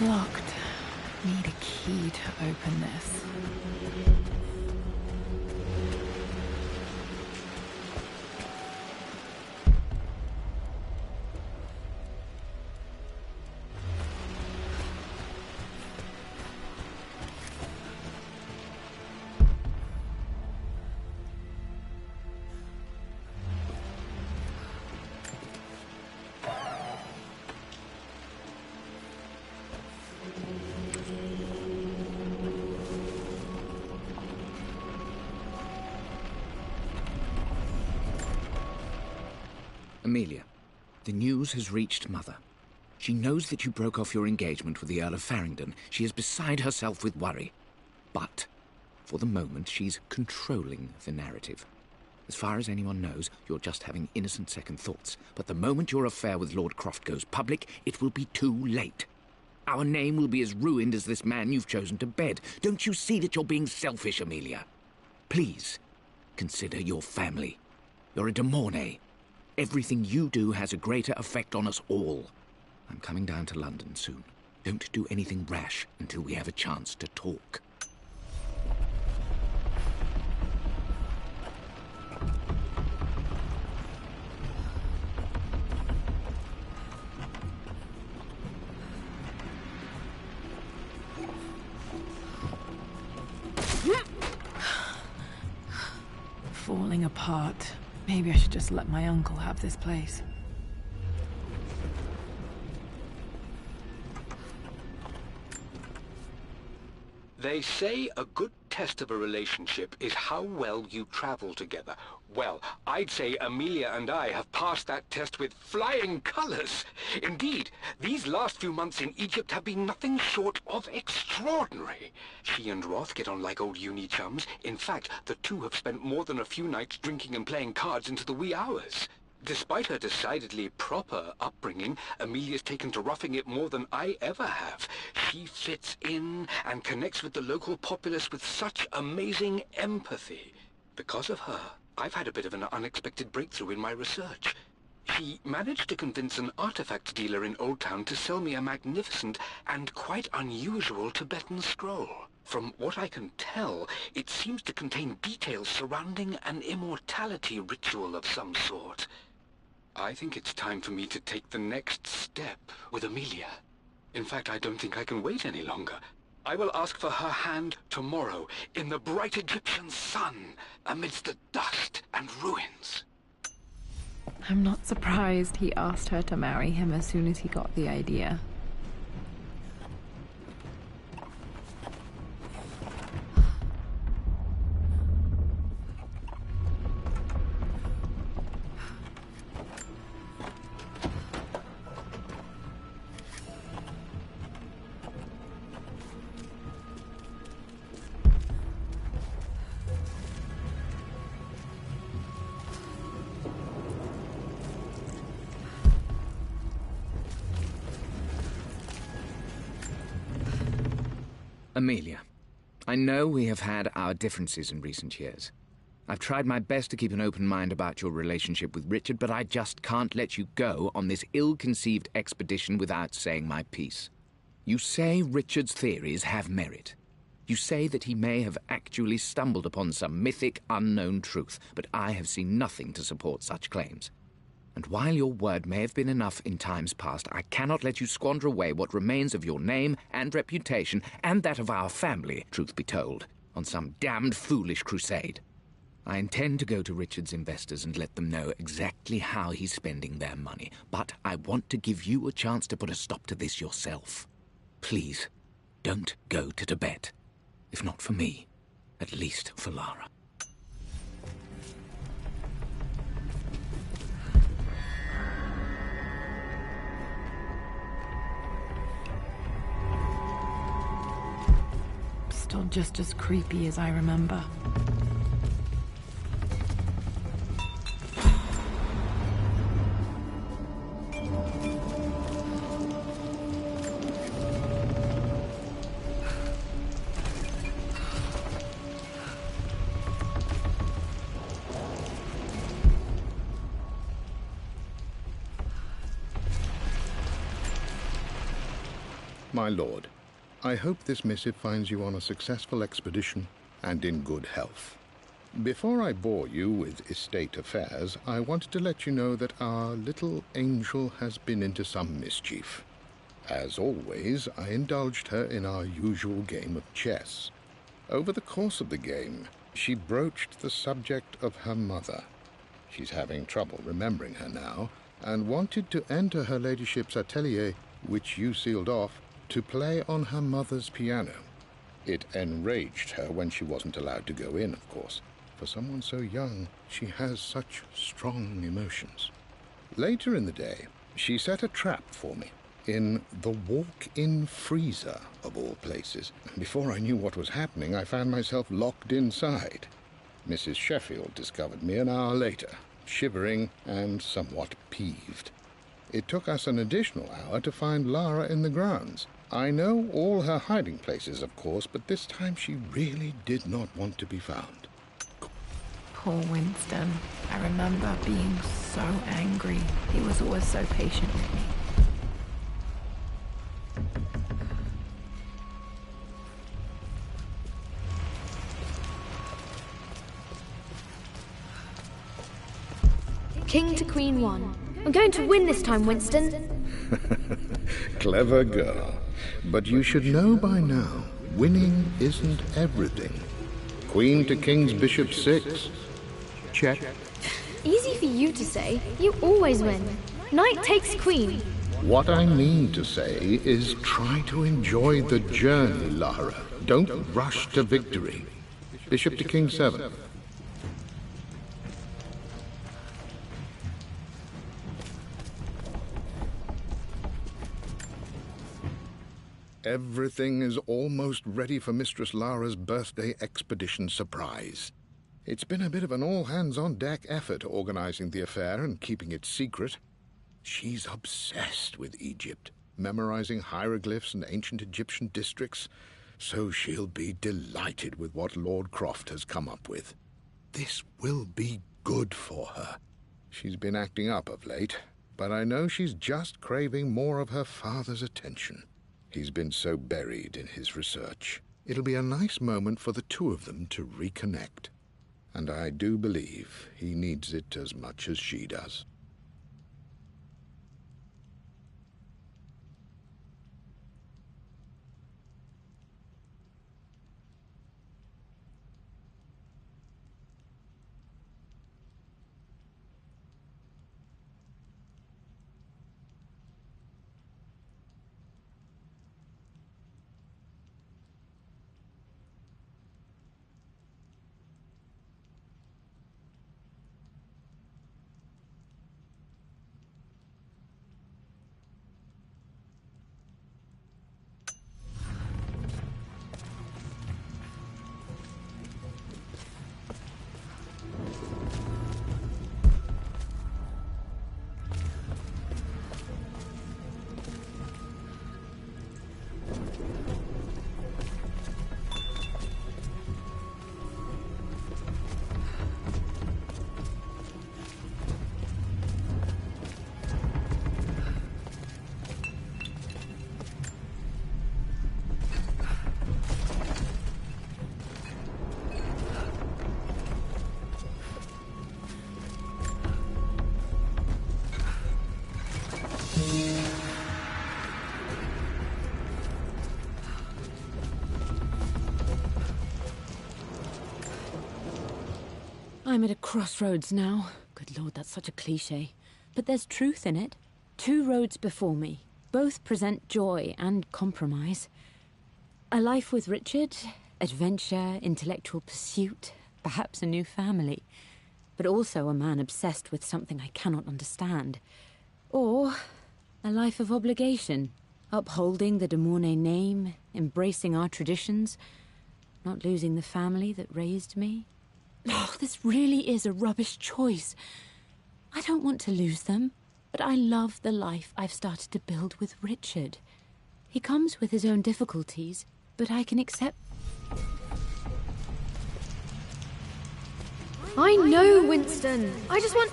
Locked. Need a key to open this. Amelia, the news has reached Mother. She knows that you broke off your engagement with the Earl of Farringdon. She is beside herself with worry. But, for the moment, she's controlling the narrative. As far as anyone knows, you're just having innocent second thoughts. But the moment your affair with Lord Croft goes public, it will be too late. Our name will be as ruined as this man you've chosen to bed. Don't you see that you're being selfish, Amelia? Please, consider your family. You're a de Mornay. Everything you do has a greater effect on us all. I'm coming down to London soon. Don't do anything rash until we have a chance to talk. Falling apart. Maybe I should just let my uncle have this place. They say a good test of a relationship is how well you travel together. Well, I'd say Amelia and I have passed that test with flying colors. Indeed, these last few months in Egypt have been nothing short of extraordinary. She and Roth get on like old uni chums. In fact, the two have spent more than a few nights drinking and playing cards into the wee hours. Despite her decidedly proper upbringing, Amelia's taken to roughing it more than I ever have. She fits in and connects with the local populace with such amazing empathy. Because of her, I've had a bit of an unexpected breakthrough in my research. She managed to convince an artifact dealer in Old Town to sell me a magnificent and quite unusual Tibetan scroll. From what I can tell, it seems to contain details surrounding an immortality ritual of some sort. I think it's time for me to take the next step with Amelia. In fact, I don't think I can wait any longer. I will ask for her hand tomorrow, in the bright Egyptian sun, amidst the dust and ruins. I'm not surprised he asked her to marry him as soon as he got the idea. Amelia, I know we have had our differences in recent years. I've tried my best to keep an open mind about your relationship with Richard, but I just can't let you go on this ill-conceived expedition without saying my piece. You say Richard's theories have merit. You say that he may have actually stumbled upon some mythic, unknown truth, but I have seen nothing to support such claims. And while your word may have been enough in times past, I cannot let you squander away what remains of your name and reputation, and that of our family, truth be told, on some damned foolish crusade. I intend to go to Richard's investors and let them know exactly how he's spending their money, but I want to give you a chance to put a stop to this yourself. Please, don't go to Tibet. If not for me, at least for Lara. Still just as creepy as I remember. My lord, I hope this missive finds you on a successful expedition and in good health. Before I bore you with estate affairs, I wanted to let you know that our little angel has been into some mischief. As always, I indulged her in our usual game of chess. Over the course of the game, she broached the subject of her mother. She's having trouble remembering her now, and wanted to enter her ladyship's atelier, which you sealed off, to play on her mother's piano. It enraged her when she wasn't allowed to go in, of course. For someone so young, she has such strong emotions. Later in the day, she set a trap for me in the walk-in freezer, of all places. Before I knew what was happening, I found myself locked inside. Mrs. Sheffield discovered me an hour later, shivering and somewhat peeved. It took us an additional hour to find Lara in the grounds. I know all her hiding places, of course, but this time she really did not want to be found. Poor Winston. I remember being so angry. He was always so patient with me. King to Queen 1. I'm going to win this time, Winston. Clever girl. But you should know by now, winning isn't everything. Queen to King's Bishop 6. Check. Easy for you to say. You always win. Knight takes queen. What I mean to say is try to enjoy the journey, Lara. Don't rush to victory. Bishop to King 7. Everything is almost ready for Mistress Lara's birthday expedition surprise. It's been a bit of an all-hands-on-deck effort organizing the affair and keeping it secret. She's obsessed with Egypt, memorizing hieroglyphs and ancient Egyptian districts, so she'll be delighted with what Lord Croft has come up with. This will be good for her. She's been acting up of late, but I know she's just craving more of her father's attention. He's been so buried in his research. It'll be a nice moment for the two of them to reconnect. And I do believe he needs it as much as she does. I'm at a crossroads now. Good Lord, that's such a cliché. But there's truth in it. Two roads before me. Both present joy and compromise. A life with Richard, adventure, intellectual pursuit, perhaps a new family. But also a man obsessed with something I cannot understand. Or a life of obligation, upholding the de Mornay name, embracing our traditions, not losing the family that raised me. Oh, this really is a rubbish choice. I don't want to lose them, but I love the life I've started to build with Richard. He comes with his own difficulties, but I can accept... I know, Winston. I just want...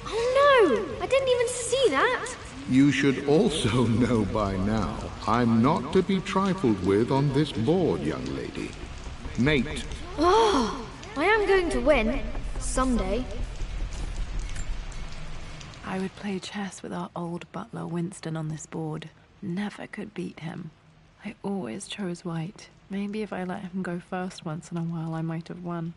Oh no! I didn't even see that! You should also know by now, I'm not to be trifled with on this board, young lady. Mate. Oh, I am going to win. Someday. I would play chess with our old butler Winston on this board. Never could beat him. I always chose white. Maybe if I let him go first once in a while, I might have won.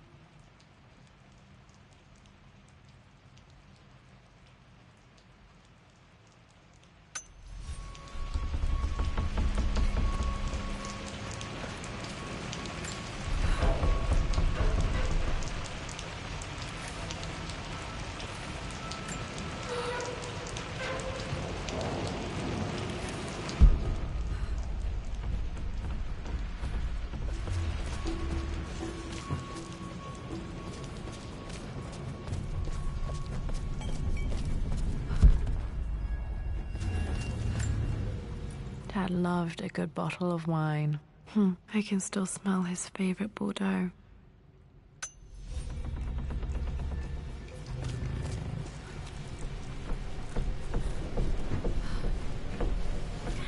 Dad loved a good bottle of wine. I can still smell his favorite Bordeaux.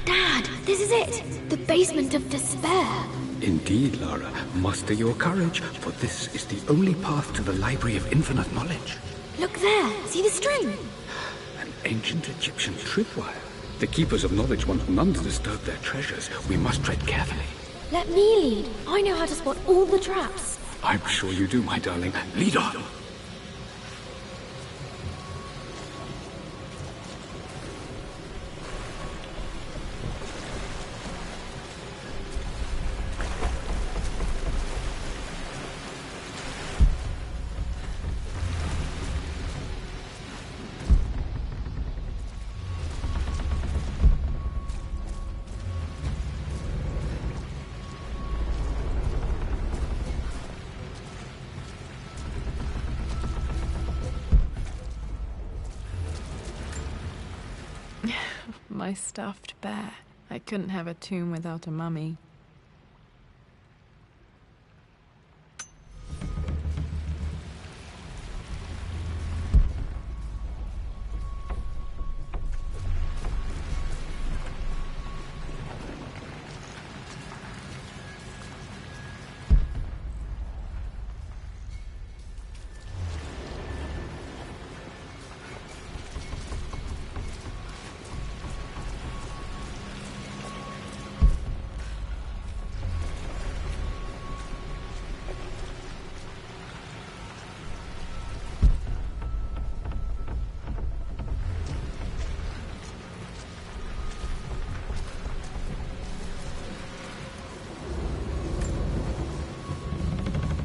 Dad, this is it! The basement of despair! Indeed, Lara. Muster your courage, for this is the only path to the Library of Infinite Knowledge. Look there! See the string? An ancient Egyptian tripwire. The Keepers of Knowledge want none to disturb their treasures. We must tread carefully. Let me lead. I know how to spot all the traps. I'm sure you do, my darling. Lead on! My stuffed bear. I couldn't have a tomb without a mummy.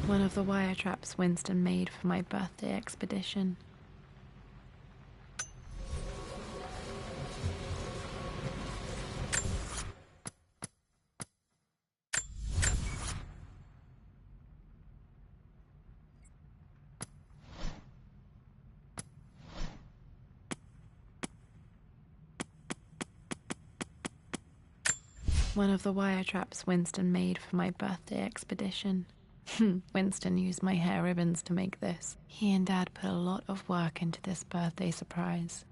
One of the wire traps Winston made for my birthday expedition. One of the wire traps Winston made for my birthday expedition. Winston used my hair ribbons to make this. He and Dad put a lot of work into this birthday surprise.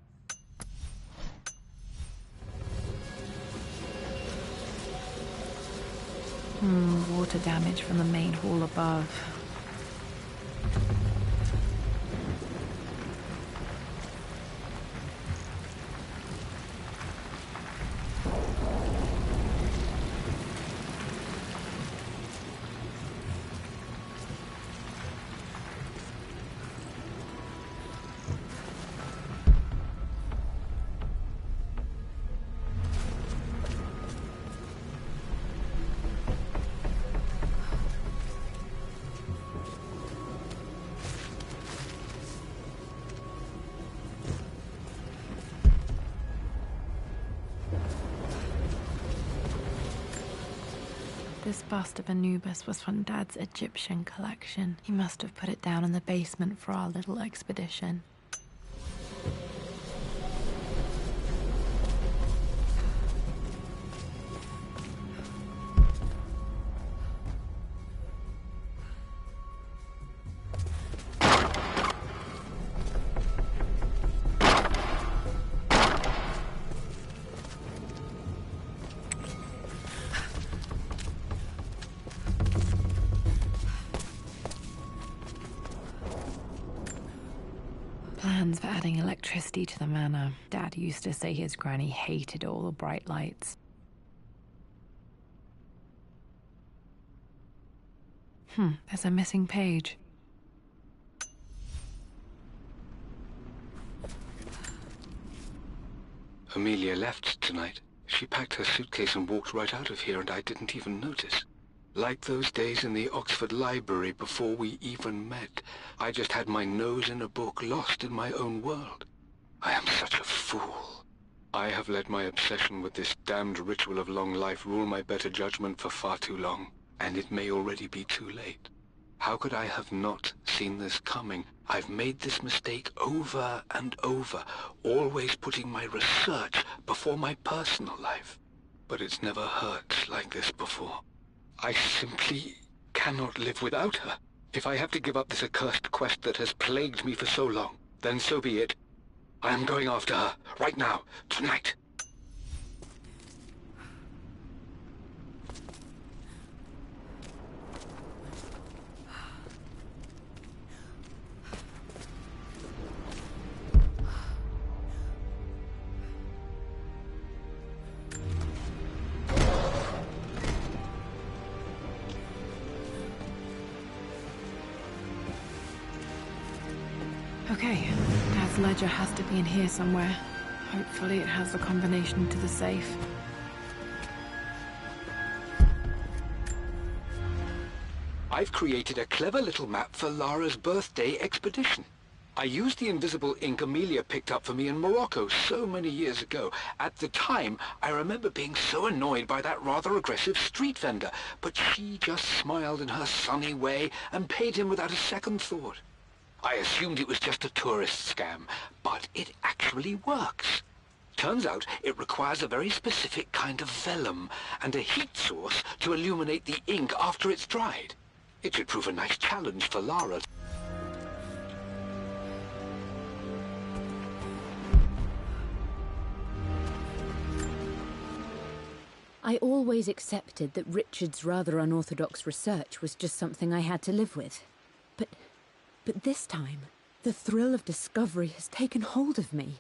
Water damage from the main hall above. This bust of Anubis was from Dad's Egyptian collection. He must have put it down in the basement for our little expedition. Plans for adding electricity to the manor. Dad used to say his granny hated all the bright lights. There's a missing page. Amelia left tonight. She packed her suitcase and walked right out of here, and I didn't even notice. Like those days in the Oxford Library before we even met. I just had my nose in a book, lost in my own world. I am such a fool. I have let my obsession with this damned ritual of long life rule my better judgment for far too long, and it may already be too late. How could I have not seen this coming? I've made this mistake over and over, always putting my research before my personal life. But it's never hurt like this before. I simply cannot live without her. If I have to give up this accursed quest that has plagued me for so long, then so be it. I am going after her, right now, tonight. Okay, Dad's ledger has to be in here somewhere. Hopefully it has the combination to the safe. I've created a clever little map for Lara's birthday expedition. I used the invisible ink Amelia picked up for me in Morocco so many years ago. At the time, I remember being so annoyed by that rather aggressive street vendor, but she just smiled in her sunny way and paid him without a second thought. I assumed it was just a tourist scam, but it actually works. Turns out it requires a very specific kind of vellum and a heat source to illuminate the ink after it's dried. It should prove a nice challenge for Lara. I always accepted that Richard's rather unorthodox research was just something I had to live with. But this time, the thrill of discovery has taken hold of me.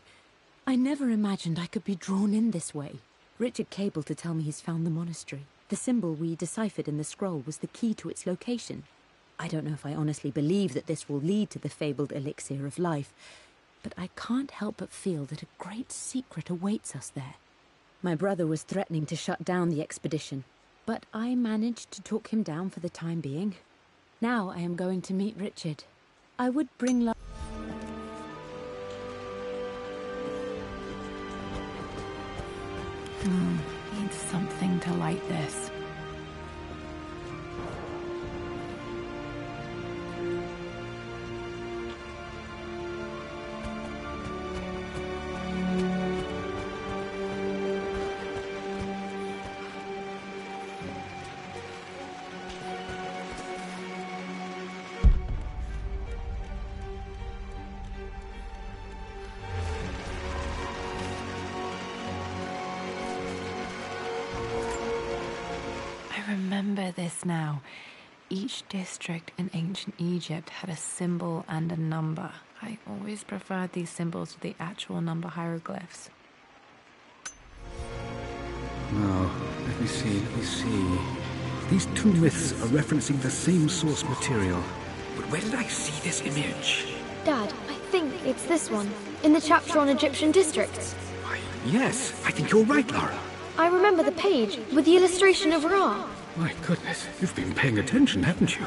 I never imagined I could be drawn in this way. Richard cabled to tell me he's found the monastery. The symbol we deciphered in the scroll was the key to its location. I don't know if I honestly believe that this will lead to the fabled elixir of life, but I can't help but feel that a great secret awaits us there. My brother was threatening to shut down the expedition, but I managed to talk him down for the time being. Now I am going to meet Richard. I would bring love. Need something to light this. Remember this now. Each district in ancient Egypt had a symbol and a number. I always preferred these symbols to the actual number hieroglyphs. Now, let me see. These two myths are referencing the same source material. But where did I see this image? Dad, I think it's this one, in the chapter on Egyptian districts. Why, yes, I think you're right, Lara. I remember the page with the illustration of Ra. My goodness, you've been paying attention, haven't you?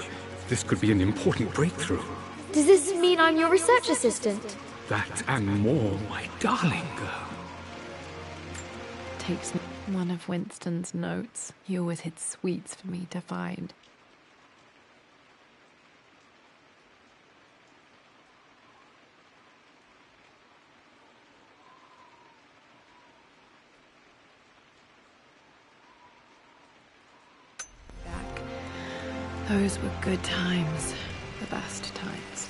This could be an important breakthrough. Does this mean I'm your research assistant? That and more, my darling girl. Takes one of Winston's notes. He always hid sweets for me to find. Those were good times. The best times.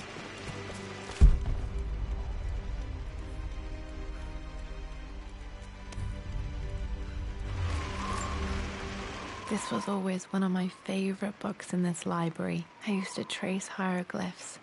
This was always one of my favorite books in this library. I used to trace hieroglyphs.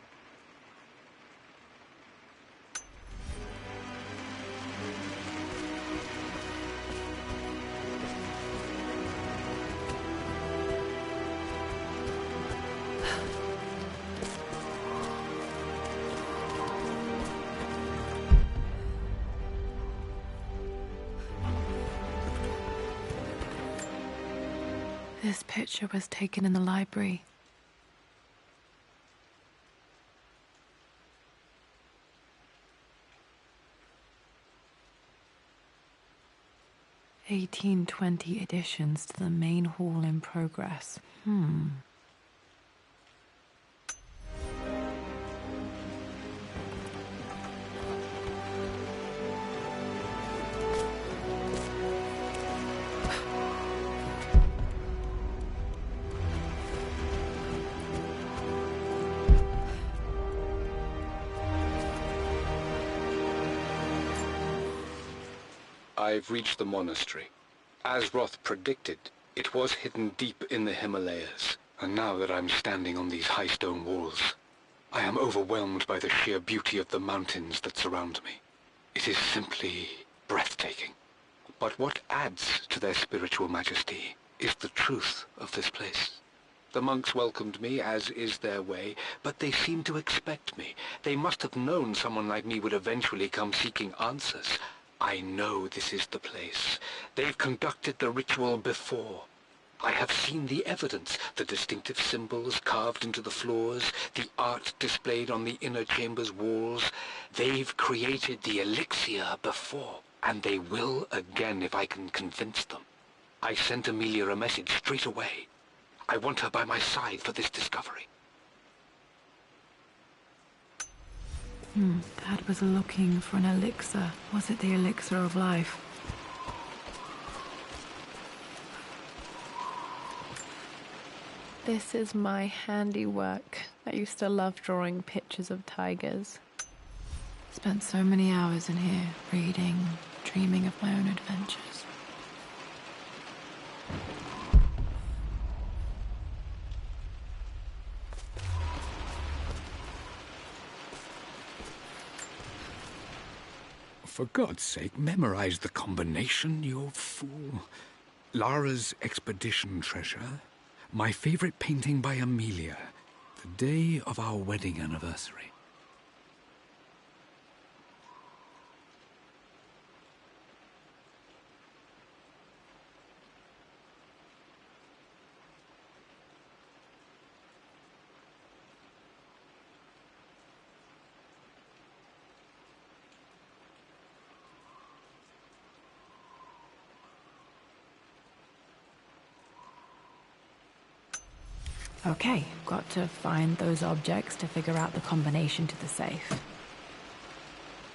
This picture was taken in the library. (1820) additions to the main hall in progress. I've reached the monastery. As Roth predicted, it was hidden deep in the Himalayas. And now that I'm standing on these high stone walls, I am overwhelmed by the sheer beauty of the mountains that surround me. It is simply breathtaking. But what adds to their spiritual majesty is the truth of this place. The monks welcomed me, as is their way, but they seemed to expect me. They must have known someone like me would eventually come seeking answers. I know this is the place. They've conducted the ritual before. I have seen the evidence, the distinctive symbols carved into the floors, the art displayed on the inner chamber's walls. They've created the elixir before, and they will again if I can convince them. I sent Amelia a message straight away. I want her by my side for this discovery. Dad was looking for an elixir. Was it the elixir of life? This is my handiwork. I used to love drawing pictures of tigers. Spent so many hours in here, reading, dreaming of my own adventures. For God's sake, memorize the combination, you fool. Lara's expedition treasure, my favorite painting by Amelia, the day of our wedding anniversary. Okay, got to find those objects to figure out the combination to the safe.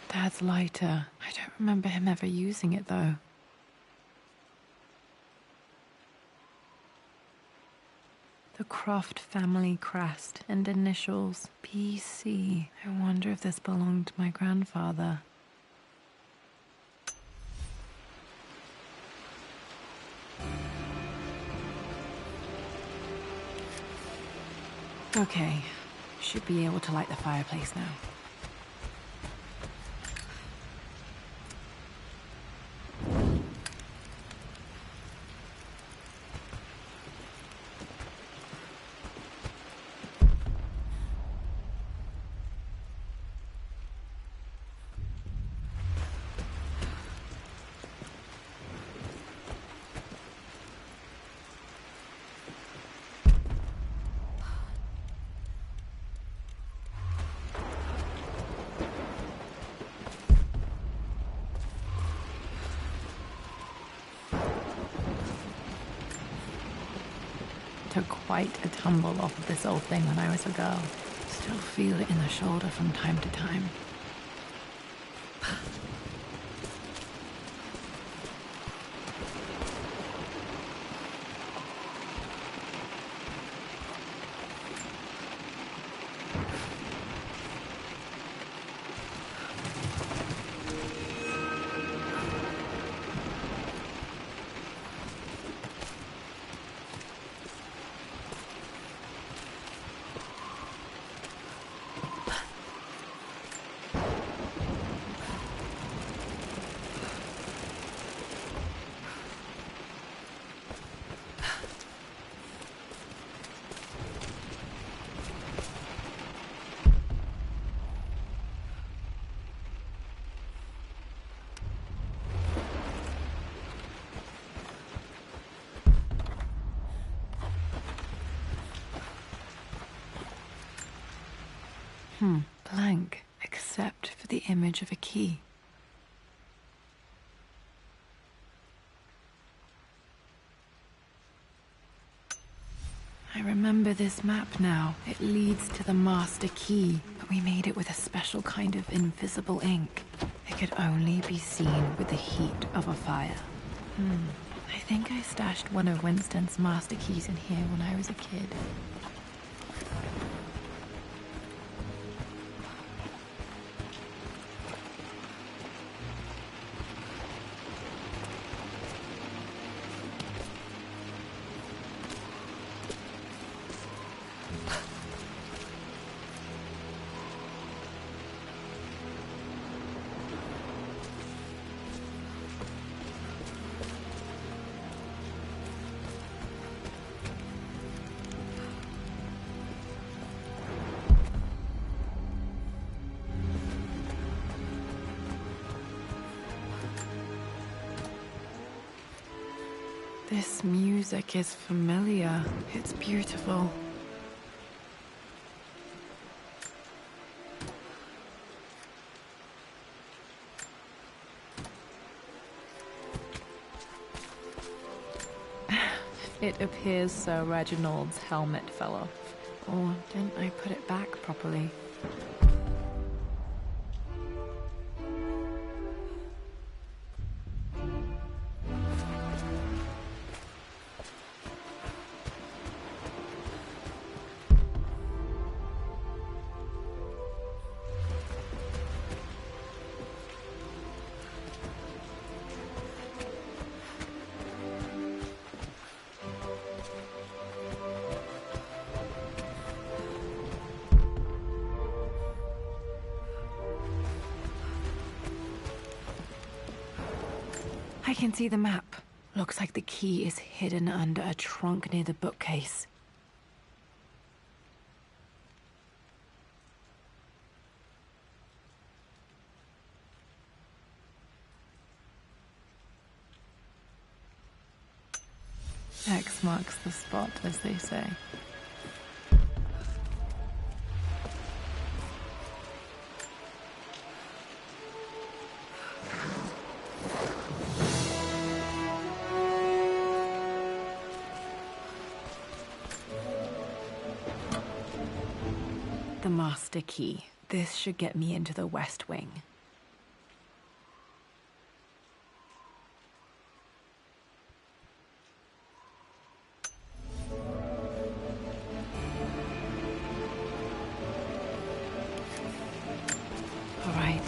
Dad's lighter. I don't remember him ever using it, though. The Croft family crest and initials PC. I wonder if this belonged to my grandfather. Okay, should be able to light the fireplace now. Took quite a tumble off of this old thing when I was a girl. Still feel it in the shoulder from time to time. Blank, except for the image of a key. I remember this map now. It leads to the master key, but we made it with a special kind of invisible ink. It could only be seen with the heat of a fire. I think I stashed one of Winston's master keys in here when I was a kid. This music is familiar. It's beautiful. It appears Sir Reginald's helmet fell off. Or didn't I put it back properly? I can see the map. Looks like the key is hidden under a trunk near the bookcase. X marks the spot, as they say. The master key. This should get me into the West Wing. All right.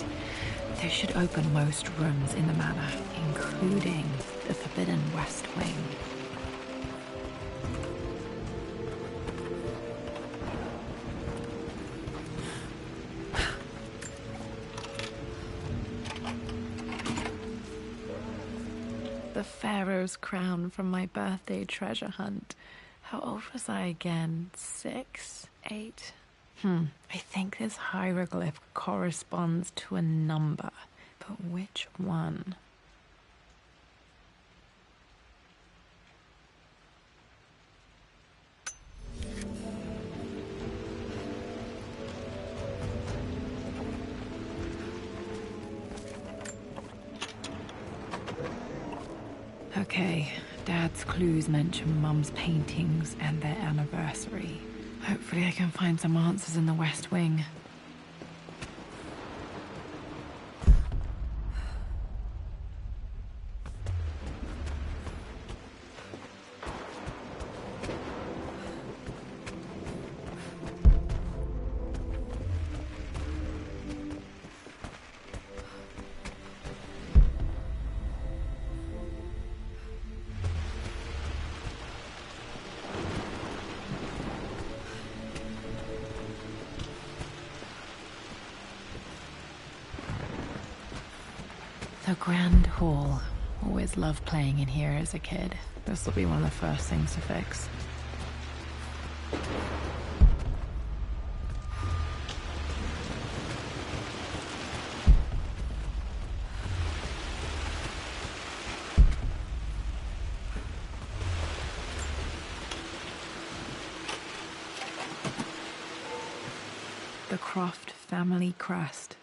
This should open most rooms in the manor, including the Forbidden West Wing. The Pharaoh's crown from my birthday treasure hunt. How old was I again? 6? 8? I think this hieroglyph corresponds to a number, but which one? Okay, Dad's clues mention Mum's paintings and their anniversary. Hopefully I can find some answers in the West Wing. The Grand Hall. Always loved playing in here as a kid. This will be one of the first things to fix. The Croft family crest.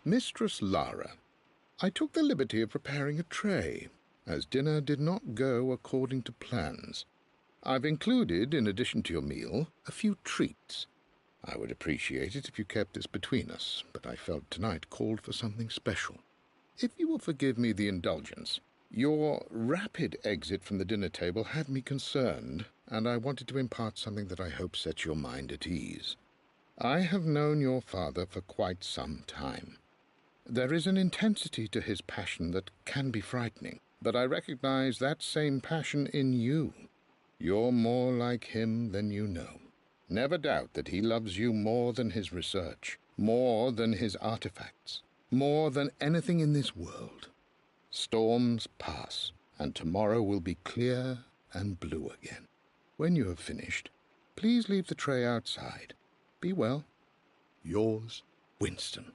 Mistress Lara, I took the liberty of preparing a tray, as dinner did not go according to plans. I've included, in addition to your meal, a few treats. I would appreciate it if you kept this between us, but I felt tonight called for something special. If you will forgive me the indulgence, your rapid exit from the dinner table had me concerned, and I wanted to impart something that I hope sets your mind at ease. I have known your father for quite some time. There is an intensity to his passion that can be frightening, but I recognize that same passion in you. You're more like him than you know. Never doubt that he loves you more than his research, more than his artifacts, more than anything in this world. Storms pass, and tomorrow will be clear and blue again. When you have finished, please leave the tray outside. Be well. Yours, Winston.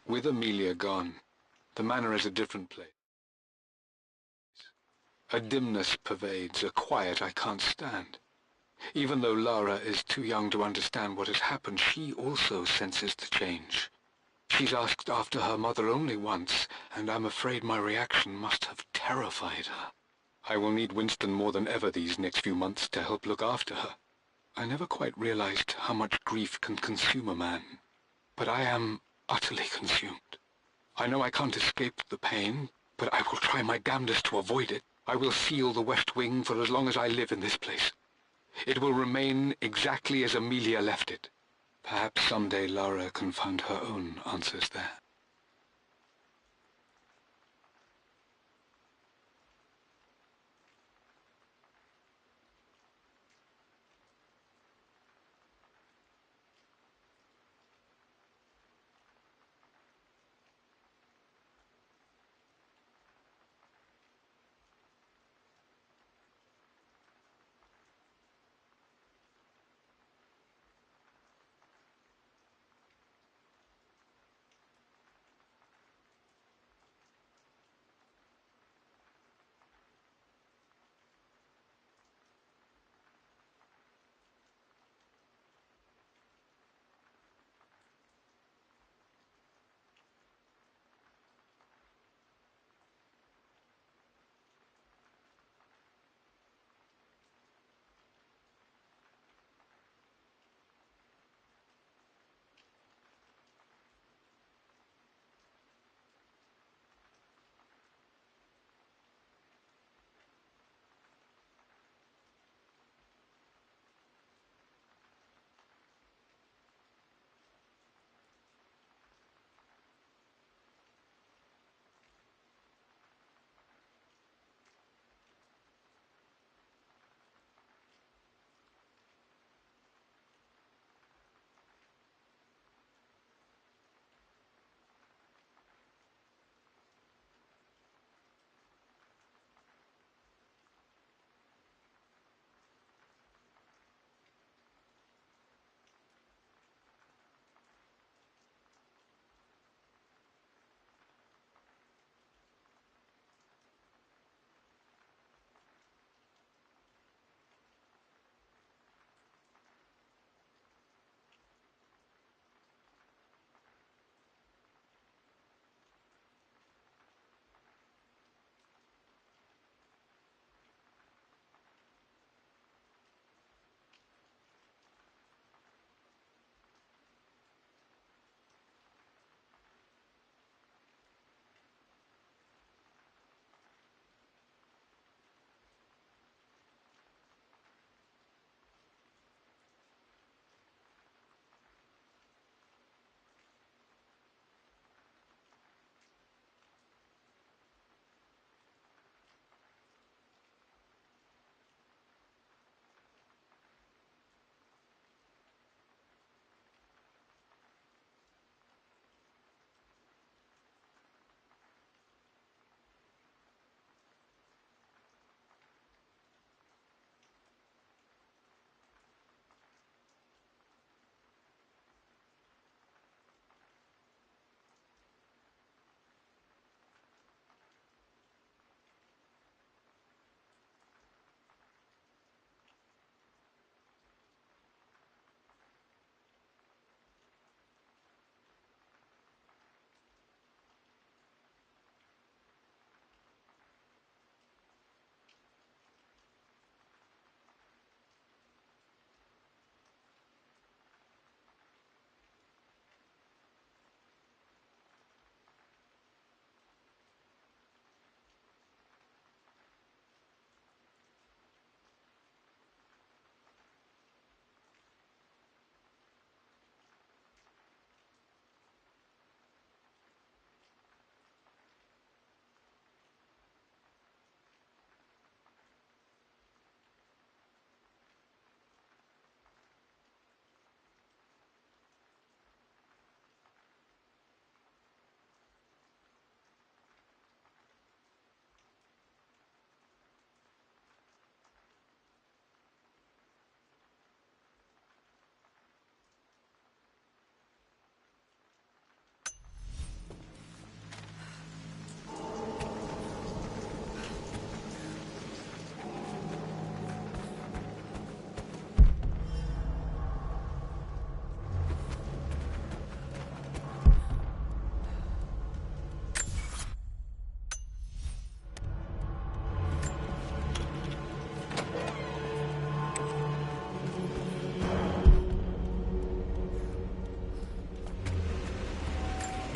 With Amelia gone, the manor is a different place. A dimness pervades, a quiet I can't stand. Even though Lara is too young to understand what has happened, she also senses the change. She's asked after her mother only once, and I'm afraid my reaction must have terrified her. I will need Winston more than ever these next few months to help look after her. I never quite realized how much grief can consume a man, but I am utterly consumed. I know I can't escape the pain, but I will try my damnedest to avoid it. I will seal the West Wing for as long as I live in this place. It will remain exactly as Amelia left it. Perhaps someday Lara can find her own answers there.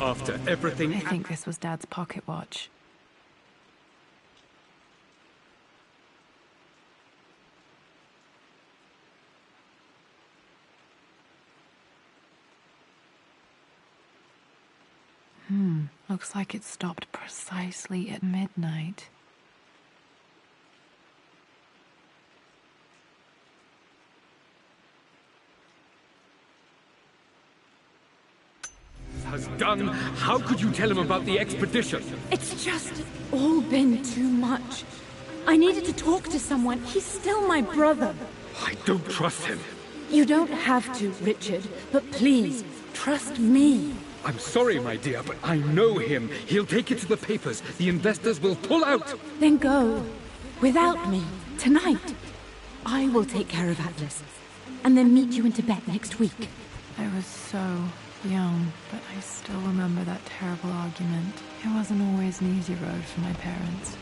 After everything... I think this was Dad's pocket watch. Looks like it stopped precisely at midnight. ...has done. How could you tell him about the expedition? It's just all been too much. I needed to talk to someone. He's still my brother. I don't trust him. You don't have to, Richard, but please, trust me. I'm sorry, my dear, but I know him. He'll take it to the papers. The investors will pull out. Then go. Without me. Tonight. I will take care of Atlas. And then meet you in Tibet next week. I was so young, but I still remember that terrible argument. It wasn't always an easy road for my parents.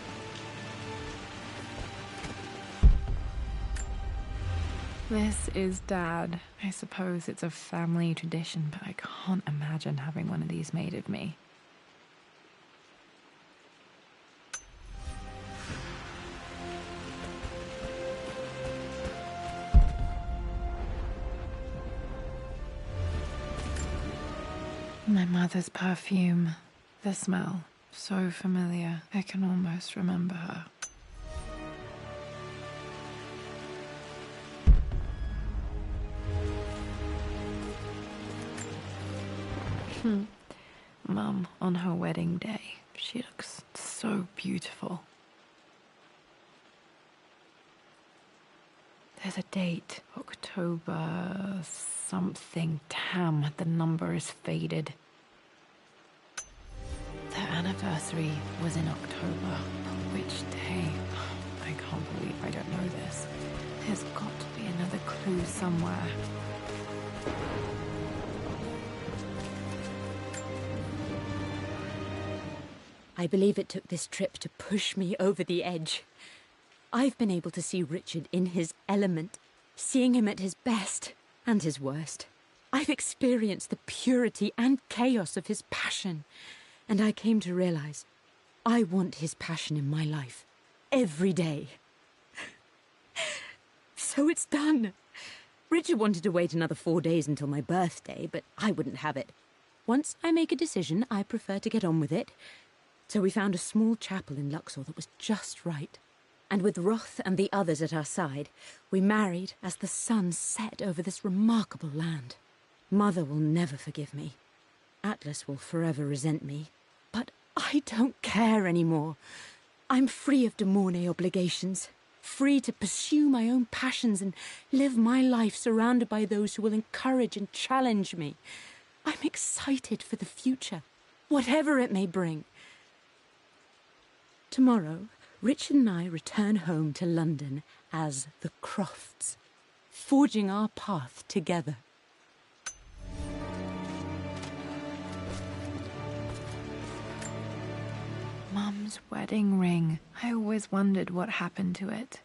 This is Dad. I suppose it's a family tradition, but I can't imagine having one of these made of me. My mother's perfume. The smell. So familiar. I can almost remember her. Mum, on her wedding day, she looks so beautiful. There's a date, October something. Damn, the number is faded. Their anniversary was in October. But which day? I can't believe I don't know this. There's got to be another clue somewhere. I believe it took this trip to push me over the edge. I've been able to see Richard in his element, seeing him at his best and his worst. I've experienced the purity and chaos of his passion, and I came to realize I want his passion in my life every day. So it's done. Richard wanted to wait another 4 days until my birthday, but I wouldn't have it. Once I make a decision, I prefer to get on with it. So we found a small chapel in Luxor that was just right. And with Roth and the others at our side, we married as the sun set over this remarkable land. Mother will never forgive me. Atlas will forever resent me. But I don't care anymore. I'm free of De Mornay obligations, free to pursue my own passions and live my life surrounded by those who will encourage and challenge me. I'm excited for the future, whatever it may bring. Tomorrow, Richard and I return home to London as the Crofts, forging our path together. Mum's wedding ring. I always wondered what happened to it.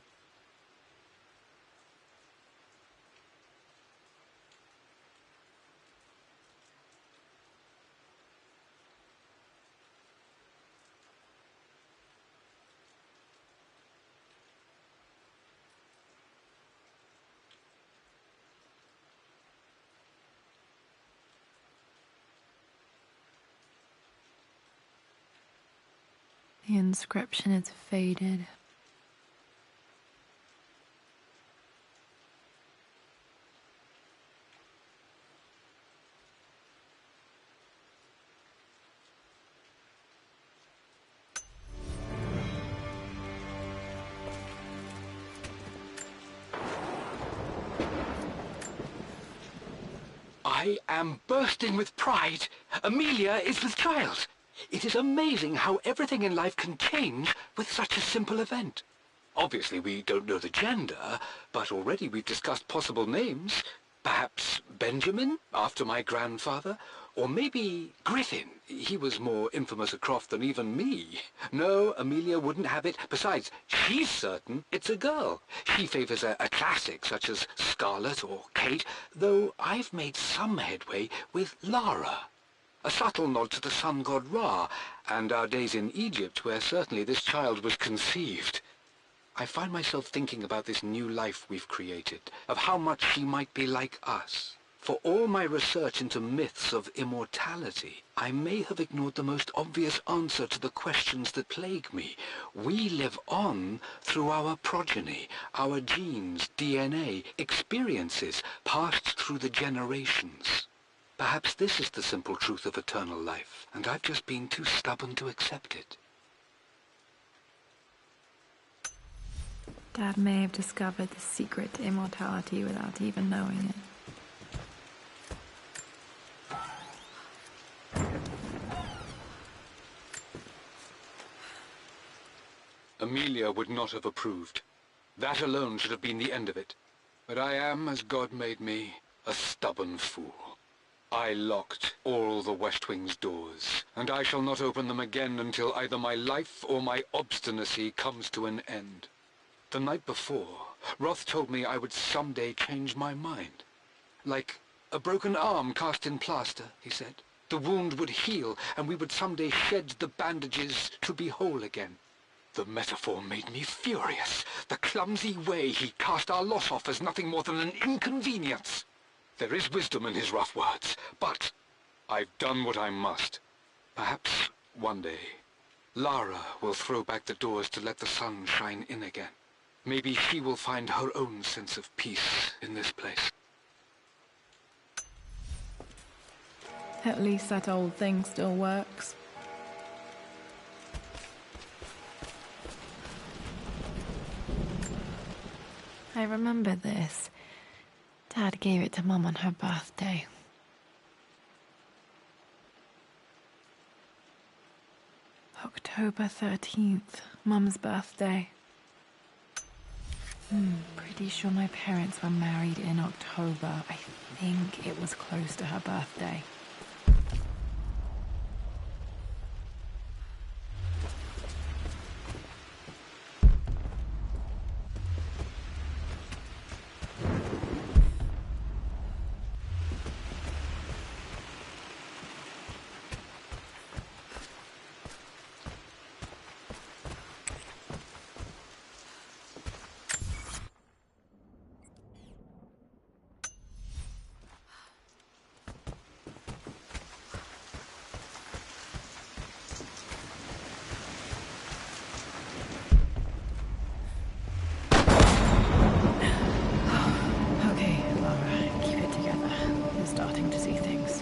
The inscription is faded. I am bursting with pride. Amelia is with child. It is amazing how everything in life can change with such a simple event. Obviously, we don't know the gender, but already we've discussed possible names. Perhaps Benjamin, after my grandfather, or maybe Griffin. He was more infamous a Croft than even me. No, Amelia wouldn't have it. Besides, she's certain it's a girl. She favours a classic such as Scarlet or Kate, though I've made some headway with Lara. A subtle nod to the sun god Ra, and our days in Egypt, where certainly this child was conceived. I find myself thinking about this new life we've created, of how much she might be like us. For all my research into myths of immortality, I may have ignored the most obvious answer to the questions that plague me. We live on through our progeny, our genes, DNA, experiences passed through the generations. Perhaps this is the simple truth of eternal life, and I've just been too stubborn to accept it. Dad may have discovered the secret to immortality without even knowing it. Amelia would not have approved. That alone should have been the end of it. But I am, as God made me, a stubborn fool. I locked all the West Wing's doors, and I shall not open them again until either my life or my obstinacy comes to an end. The night before, Roth told me I would someday change my mind. Like a broken arm cast in plaster, he said. The wound would heal, and we would someday shed the bandages to be whole again. The metaphor made me furious. The clumsy way he cast our loss off as nothing more than an inconvenience. There is wisdom in his rough words, but I've done what I must. Perhaps one day, Lara will throw back the doors to let the sun shine in again. Maybe she will find her own sense of peace in this place. At least that old thing still works. I remember this. Dad gave it to Mum on her birthday. October 13th, Mum's birthday. Pretty sure my parents were married in October. I think it was close to her birthday. Starting to see things.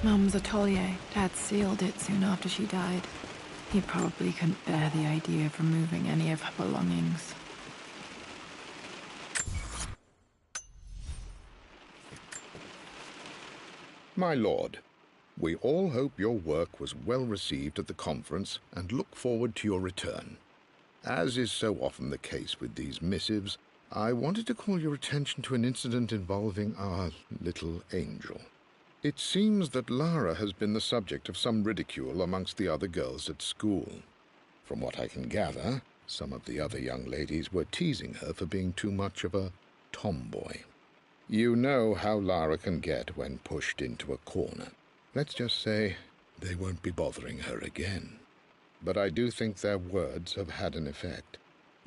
Mum's atelier. Dad sealed it soon after she died. He probably couldn't bear the idea of removing any of her belongings. My lord, we all hope your work was well received at the conference and look forward to your return. As is so often the case with these missives, I wanted to call your attention to an incident involving our little angel. It seems that Lara has been the subject of some ridicule amongst the other girls at school. From what I can gather, some of the other young ladies were teasing her for being too much of a tomboy. You know how Lara can get when pushed into a corner. Let's just say they won't be bothering her again. But I do think their words have had an effect.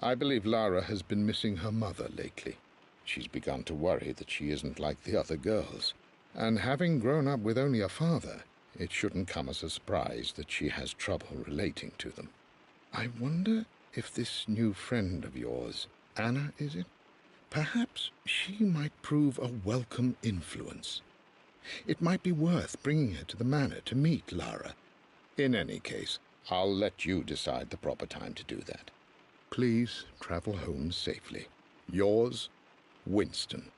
I believe Lara has been missing her mother lately. She's begun to worry that she isn't like the other girls. And having grown up with only a father, it shouldn't come as a surprise that she has trouble relating to them. I wonder if this new friend of yours, Anna, is it? Perhaps she might prove a welcome influence. It might be worth bringing her to the manor to meet Lara. In any case, I'll let you decide the proper time to do that. Please travel home safely. Yours, Winston.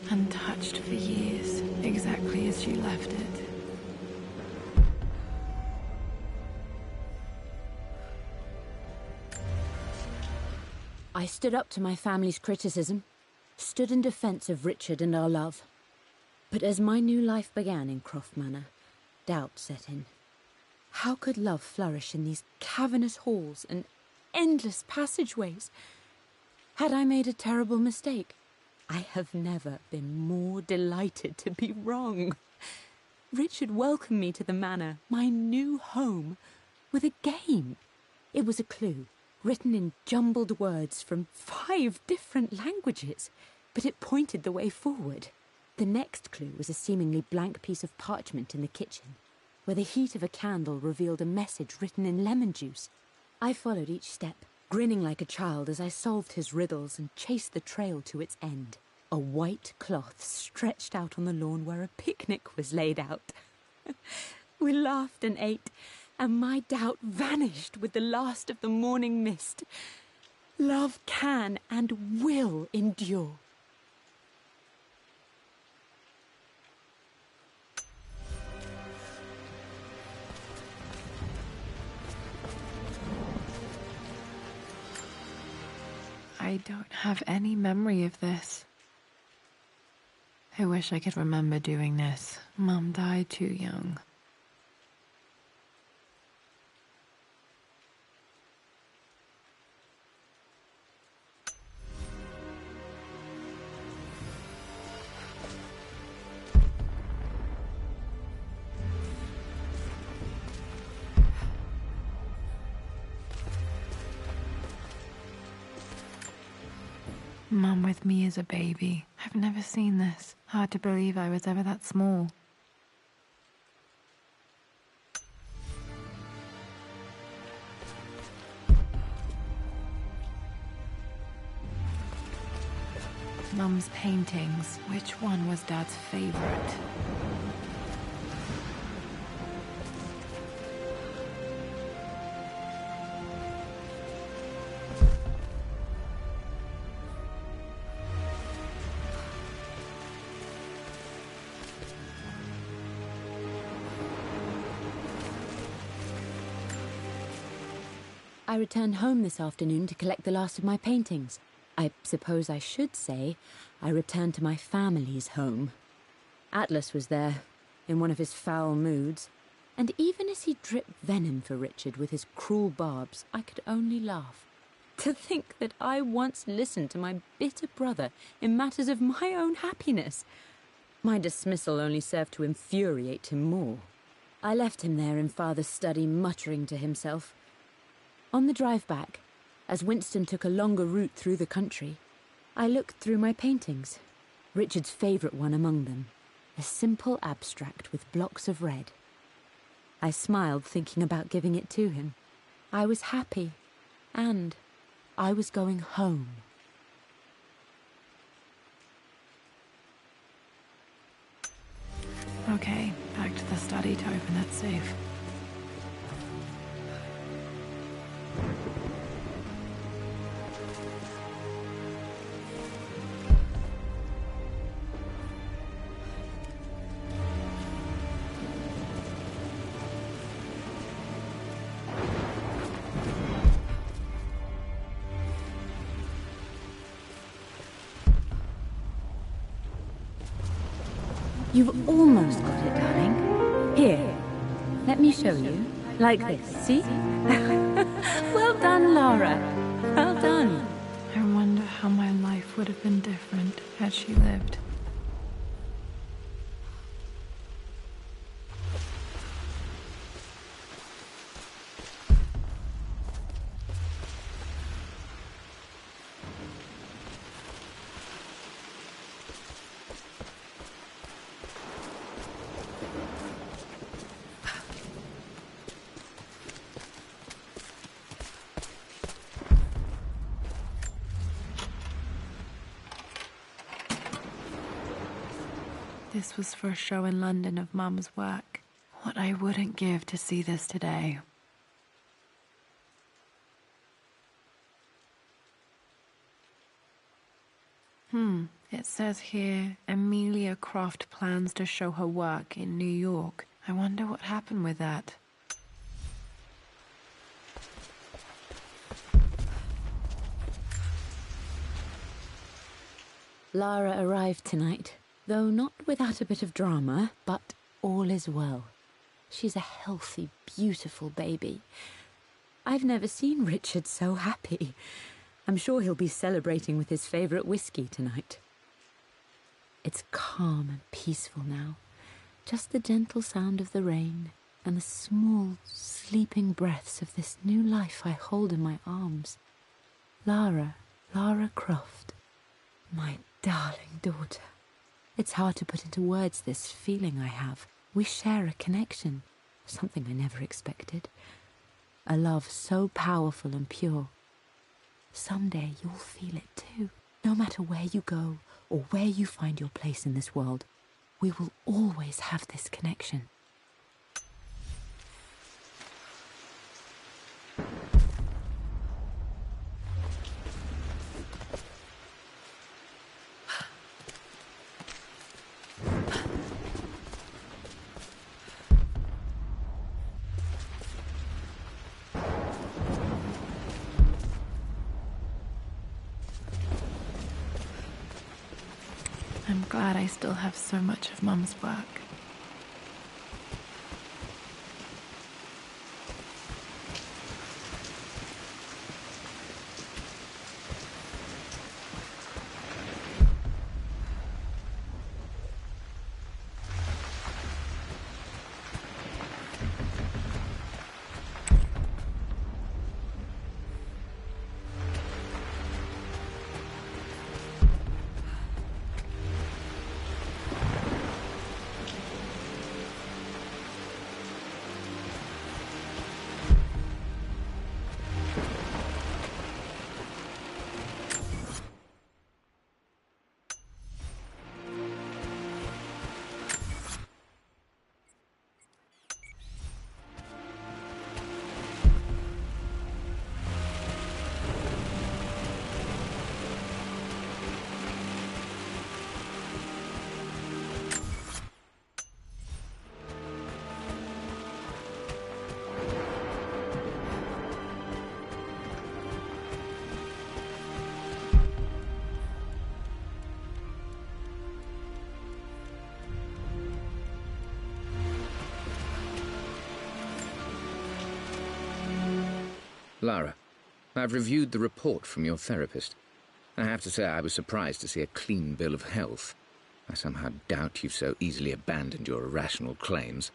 Untouched for years, exactly as she left it. I stood up to my family's criticism, stood in defense of Richard and our love. But as my new life began in Croft Manor, doubt set in. How could love flourish in these cavernous halls and endless passageways? Had I made a terrible mistake? I have never been more delighted to be wrong. Richard welcomed me to the manor, my new home, with a game. It was a clue, written in jumbled words from 5 different languages, but it pointed the way forward. The next clue was a seemingly blank piece of parchment in the kitchen, where the heat of a candle revealed a message written in lemon juice. I followed each step, grinning like a child as I solved his riddles and chased the trail to its end. A white cloth stretched out on the lawn where a picnic was laid out. We laughed and ate, and my doubt vanished with the last of the morning mist. Love can and will endure. I don't have any memory of this. I wish I could remember doing this. Mum died too young. Mum with me as a baby. I've never seen this. Hard to believe I was ever that small. Mum's paintings. Which one was Dad's favorite? I returned home this afternoon to collect the last of my paintings. I suppose I should say I returned to my family's home. Atlas was there, in one of his foul moods, and even as he dripped venom for Richard with his cruel barbs, I could only laugh. To think that I once listened to my bitter brother in matters of my own happiness. My dismissal only served to infuriate him more. I left him there in Father's study, muttering to himself. On the drive back, as Winston took a longer route through the country, I looked through my paintings, Richard's favourite one among them, a simple abstract with blocks of red. I smiled, thinking about giving it to him. I was happy, and I was going home. Okay, back to the study to open that safe. You've almost got it, darling. Here, let me show you. Like this, see? Well done, Lara. Well done. I wonder how my life would have been different had she lived. This was for a show in London of Mum's work. What I wouldn't give to see this today. It says here, Amelia Croft plans to show her work in New York. I wonder what happened with that. Lara arrived tonight, though not without a bit of drama, but all is well. She's a healthy, beautiful baby. I've never seen Richard so happy. I'm sure he'll be celebrating with his favourite whiskey tonight. It's calm and peaceful now. Just the gentle sound of the rain and the small, sleeping breaths of this new life I hold in my arms. Lara Croft, my darling daughter. It's hard to put into words this feeling I have. We share a connection, something I never expected. A love so powerful and pure. Someday you'll feel it too. No matter where you go or where you find your place in this world, we will always have this connection. I'm glad I still have so much of Mum's work. Lara, I've reviewed the report from your therapist. I have to say I was surprised to see a clean bill of health. I somehow doubt you've so easily abandoned your irrational claims.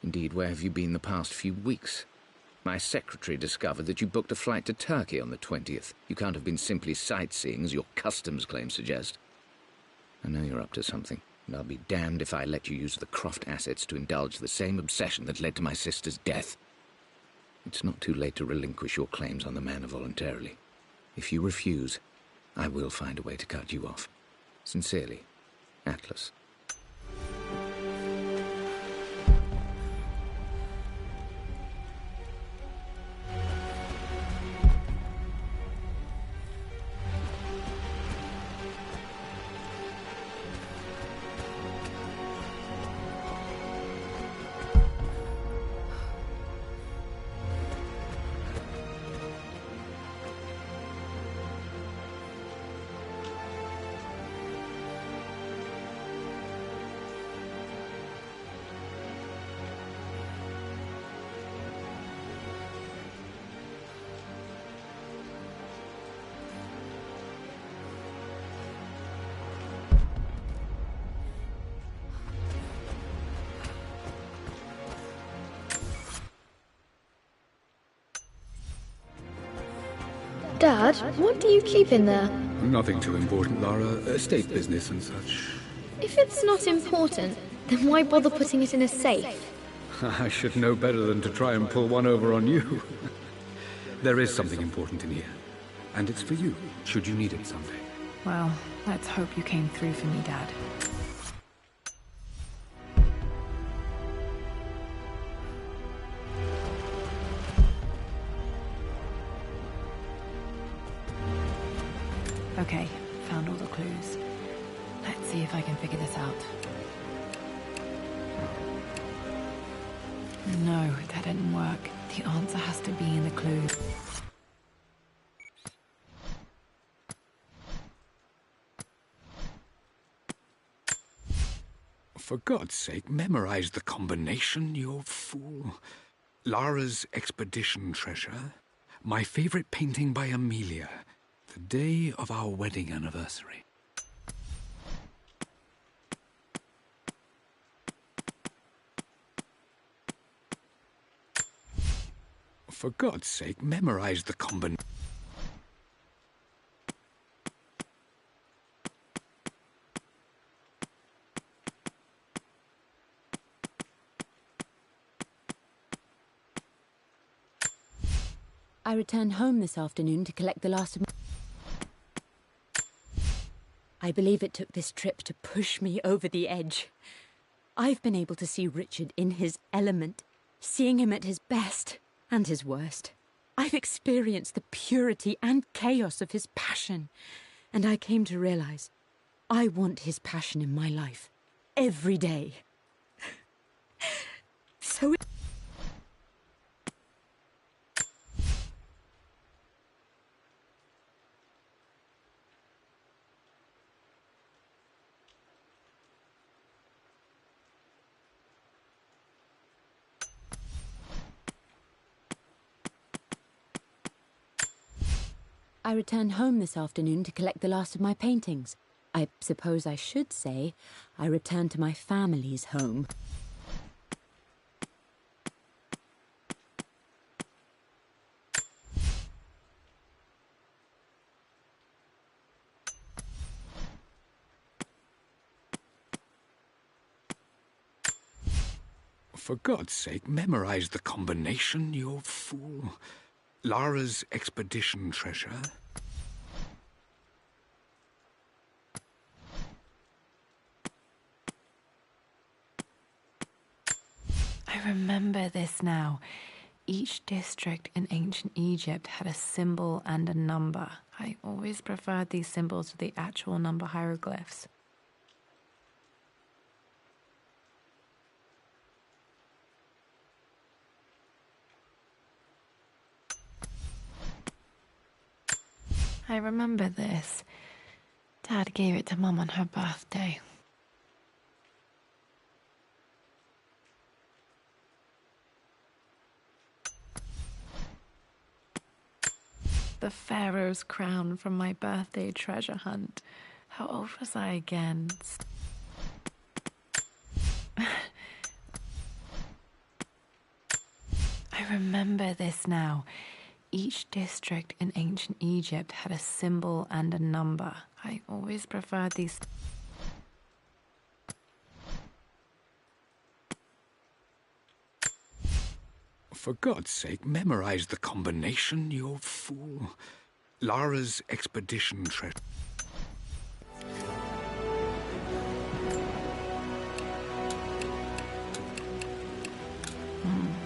Indeed, where have you been the past few weeks? My secretary discovered that you booked a flight to Turkey on the 20th. You can't have been simply sightseeing, as your customs claims suggest. I know you're up to something, and I'll be damned if I let you use the Croft assets to indulge the same obsession that led to my sister's death. It's not too late to relinquish your claims on the manor voluntarily. If you refuse, I will find a way to cut you off. Sincerely, Atlas. Dad, what do you keep in there? Nothing too important, Lara. Estate business and such. If it's not important, then why bother putting it in a safe? I should know better than to try and pull one over on you. There is something important in here. And it's for you, should you need it someday. Well, let's hope you came through for me, Dad. Okay, found all the clues. Let's see if I can figure this out. No, that didn't work. The answer has to be in the clues. For God's sake, memorize the combination, you fool. Lara's expedition treasure, my favorite painting by Amelia, the day of our wedding anniversary. For God's sake, memorize the combination. I returned home this afternoon to collect the last of I believe it took this trip to push me over the edge. I've been able to see Richard in his element, seeing him at his best and his worst. I've experienced the purity and chaos of his passion, and I came to realize I want his passion in my life every day. So I returned home this afternoon to collect the last of my paintings. I suppose I should say I returned to my family's home. For God's sake, memorize the combination, you fool. Lara's expedition treasure. I remember this now. Each district in ancient Egypt had a symbol and a number. I always preferred these symbols to the actual number hieroglyphs. I remember this. Dad gave it to Mum on her birthday. The Pharaoh's crown from my birthday treasure hunt. How old was I again? I remember this now. Each district in ancient Egypt had a symbol and a number. I always preferred these. For God's sake, memorize the combination, you fool. Lara's expedition treasure.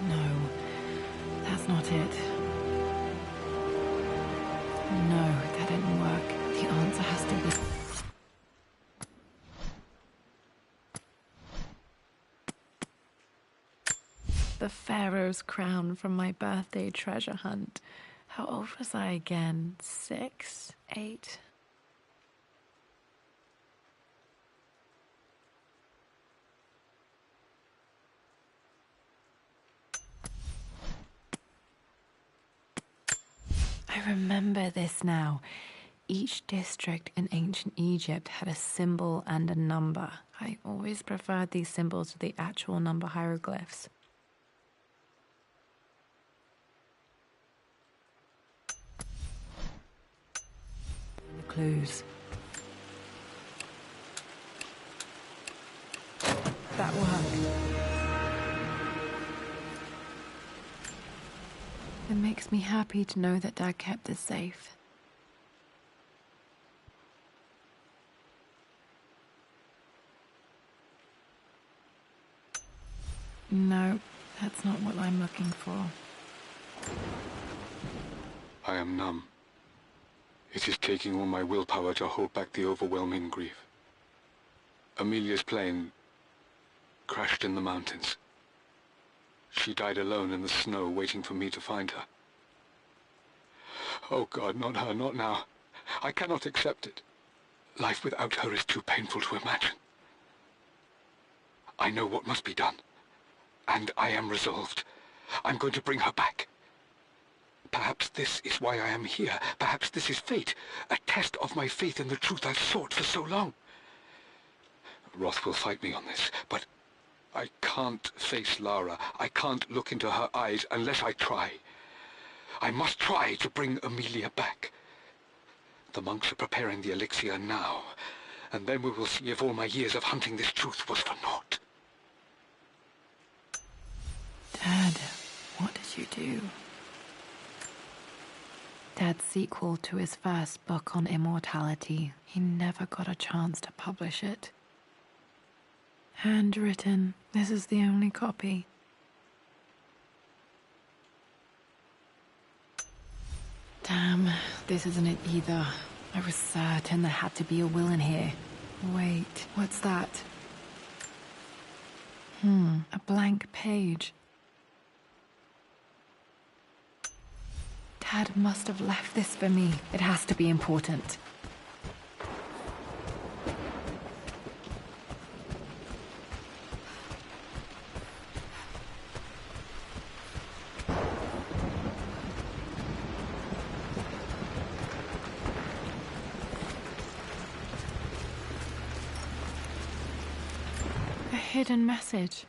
No, that's not it. No, that didn't work. The answer has to be... The Pharaoh's crown from my birthday treasure hunt. How old was I again? 6? 8? I remember this now. Each district in ancient Egypt had a symbol and a number. I always preferred these symbols to the actual number hieroglyphs. The clues. That worked. It makes me happy to know that Dad kept this safe. No, that's not what I'm looking for. I am numb. It is taking all my willpower to hold back the overwhelming grief. Amelia's plane crashed in the mountains. She died alone in the snow, waiting for me to find her. Oh God, not her, not now. I cannot accept it. Life without her is too painful to imagine. I know what must be done. And I am resolved. I'm going to bring her back. Perhaps this is why I am here. Perhaps this is fate. A test of my faith in the truth I've sought for so long. Roth will fight me on this, but I can't face Lara. I can't look into her eyes unless I try. I must try to bring Amelia back. The monks are preparing the elixir now, and then we will see if all my years of hunting this truth was for naught. Dad, what did you do? Dad's sequel to his first book on immortality. He never got a chance to publish it. Handwritten. This is the only copy. Damn, this isn't it either. I was certain there had to be a will in here. Wait, what's that? A blank page. Dad must have left this for me. It has to be important. A hidden message.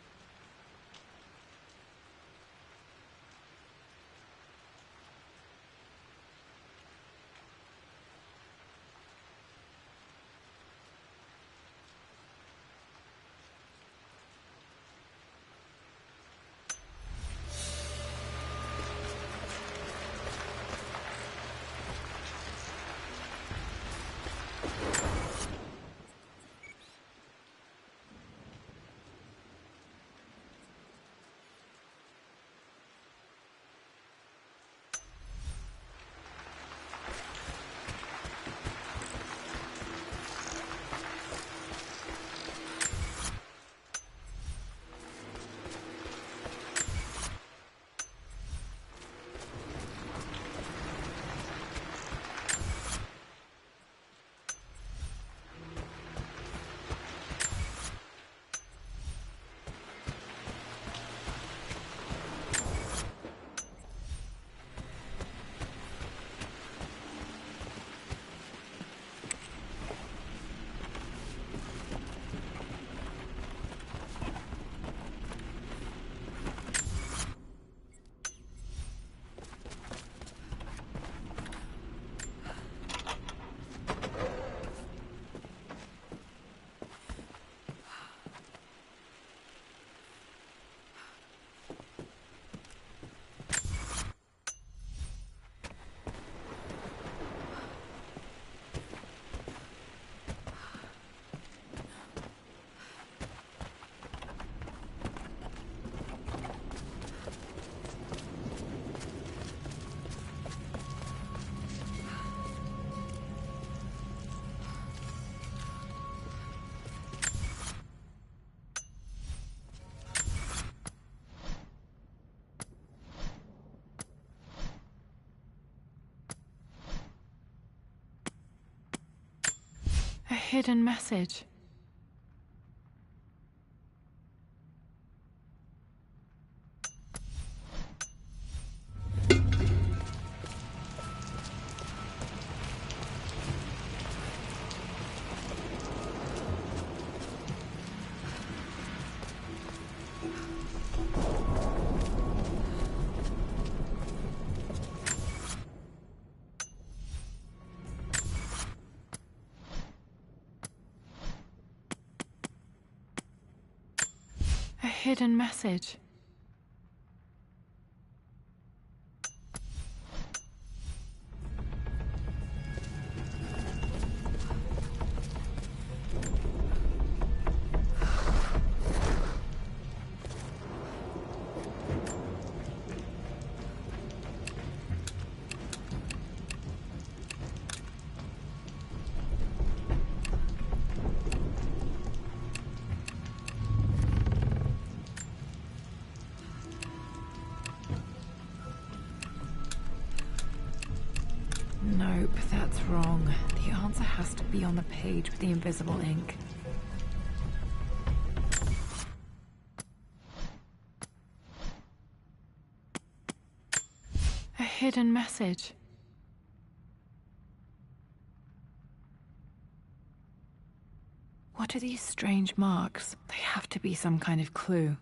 A hidden message. A hidden message. Nope, that's wrong. The answer has to be on the page with the invisible ink. hidden message. What are these strange marks? They have to be some kind of clue.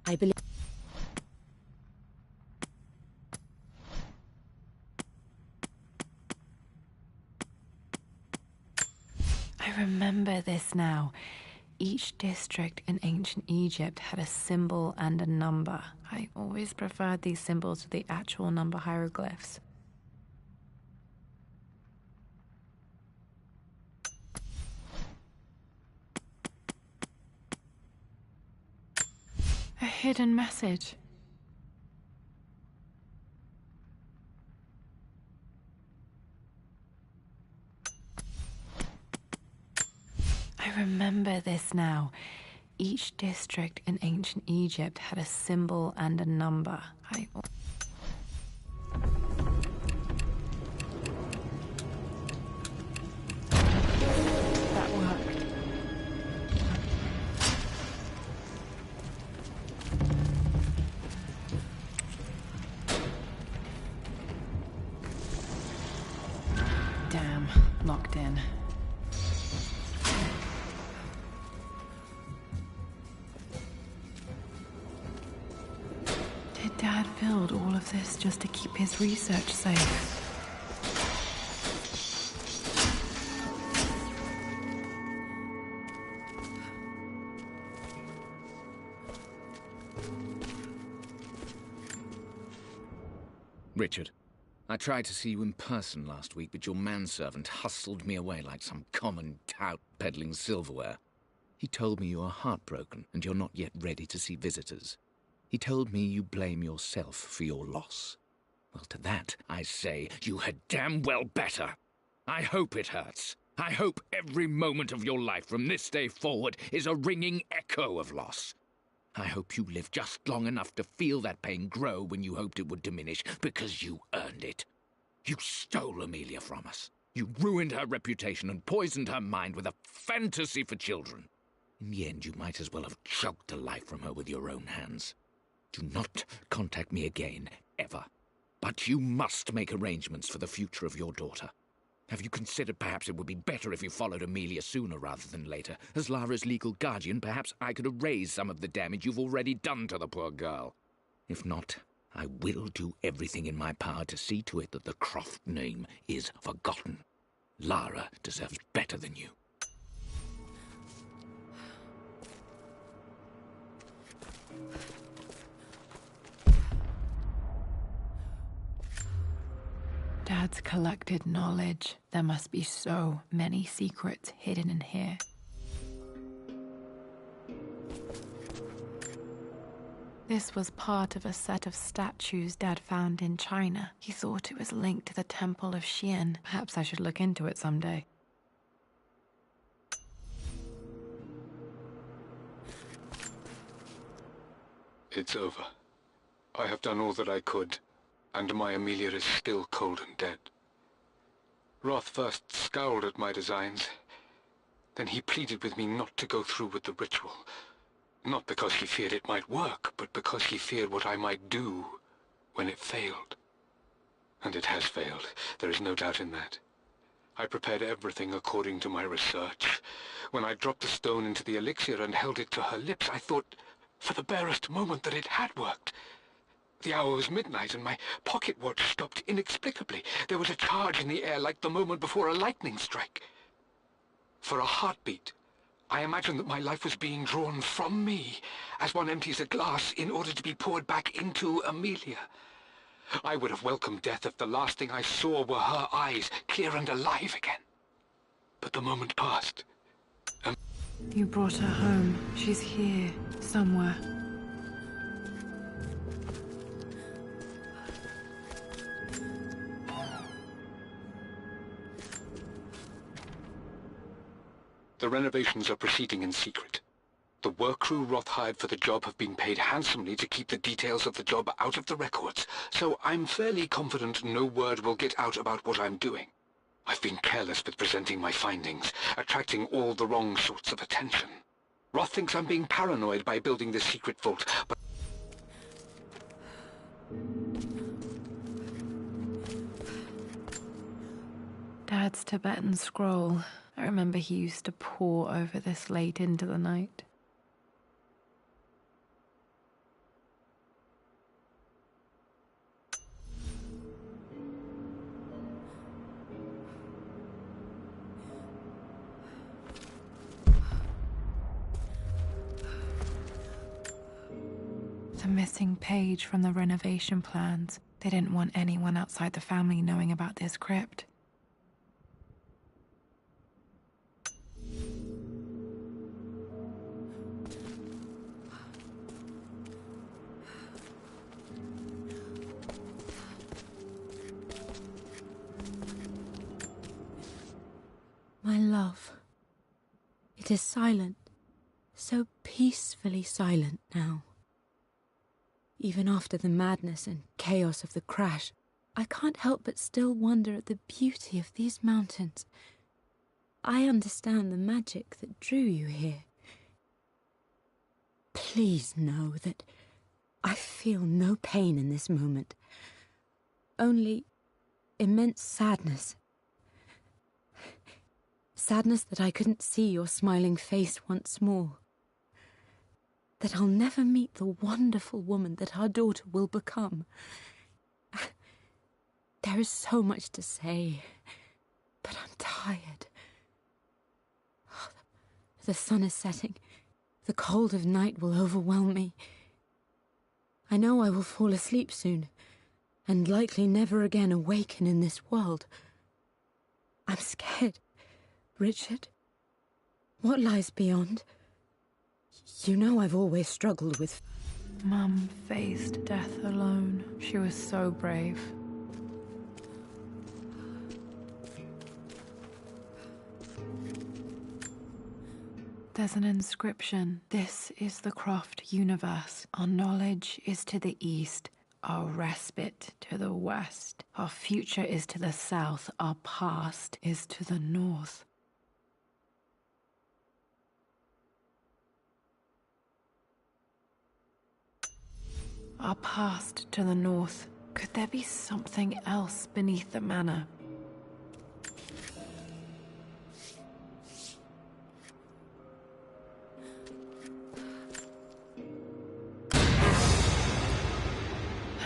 I believe... I remember this now. Each district in ancient Egypt had a symbol and a number. I always preferred these symbols to the actual number hieroglyphs. A hidden message. I remember this now. Each district in ancient Egypt had a symbol and a number. That worked. Damn, locked in. Did Dad build all of this just to keep his research safe? Richard, I tried to see you in person last week, but your manservant hustled me away like some common tout peddling silverware. He told me you are heartbroken and you're not yet ready to see visitors. He told me you blame yourself for your loss. Well, to that, I say you had damn well better. I hope it hurts. I hope every moment of your life from this day forward is a ringing echo of loss. I hope you live just long enough to feel that pain grow when you hoped it would diminish, because you earned it. You stole Amelia from us. You ruined her reputation and poisoned her mind with a fantasy for children. In the end, you might as well have choked the life from her with your own hands. Do not contact me again, ever. But you must make arrangements for the future of your daughter. Have you considered perhaps it would be better if you followed Amelia sooner rather than later? As Lara's legal guardian, perhaps I could erase some of the damage you've already done to the poor girl. If not, I will do everything in my power to see to it that the Croft name is forgotten. Lara deserves better than you. Dad's collected knowledge. There must be so many secrets hidden in here. This was part of a set of statues Dad found in China. He thought it was linked to the Temple of Xian. Perhaps I should look into it someday. It's over. I have done all that I could, and my Amelia is still cold and dead. Roth first scowled at my designs. Then he pleaded with me not to go through with the ritual. Not because he feared it might work, but because he feared what I might do when it failed. And it has failed. There is no doubt in that. I prepared everything according to my research. When I dropped the stone into the elixir and held it to her lips, I thought for the barest moment that it had worked. The hour was midnight, and my pocket watch stopped inexplicably. There was a charge in the air like the moment before a lightning strike. For a heartbeat, I imagined that my life was being drawn from me, as one empties a glass in order to be poured back into Amelia. I would have welcomed death if the last thing I saw were her eyes, clear and alive again. But the moment passed. You brought her home. She's here, somewhere. The renovations are proceeding in secret. The work crew Roth hired for the job have been paid handsomely to keep the details of the job out of the records, so I'm fairly confident no word will get out about what I'm doing. I've been careless with presenting my findings, attracting all the wrong sorts of attention. Roth thinks I'm being paranoid by building this secret vault, but... Dad's Tibetan scroll. I remember he used to pore over this late into the night. The missing page from the renovation plans. They didn't want anyone outside the family knowing about this crypt. My love, it is silent, so peacefully silent now. Even after the madness and chaos of the crash, I can't help but still wonder at the beauty of these mountains. I understand the magic that drew you here. Please know that I feel no pain in this moment, only immense sadness. Sadness that I couldn't see your smiling face once more. That I'll never meet the wonderful woman that our daughter will become. There is so much to say, but I'm tired. The sun is setting. The cold of night will overwhelm me. I know I will fall asleep soon, and likely never again awaken in this world. I'm scared. Richard, what lies beyond? You know I've always struggled with... Mum faced death alone. She was so brave. There's an inscription. This is the Croft universe. Our knowledge is to the east. Our respite to the west. Our future is to the south. Our past is to the north. Our past to the north. Could there be something else beneath the manor?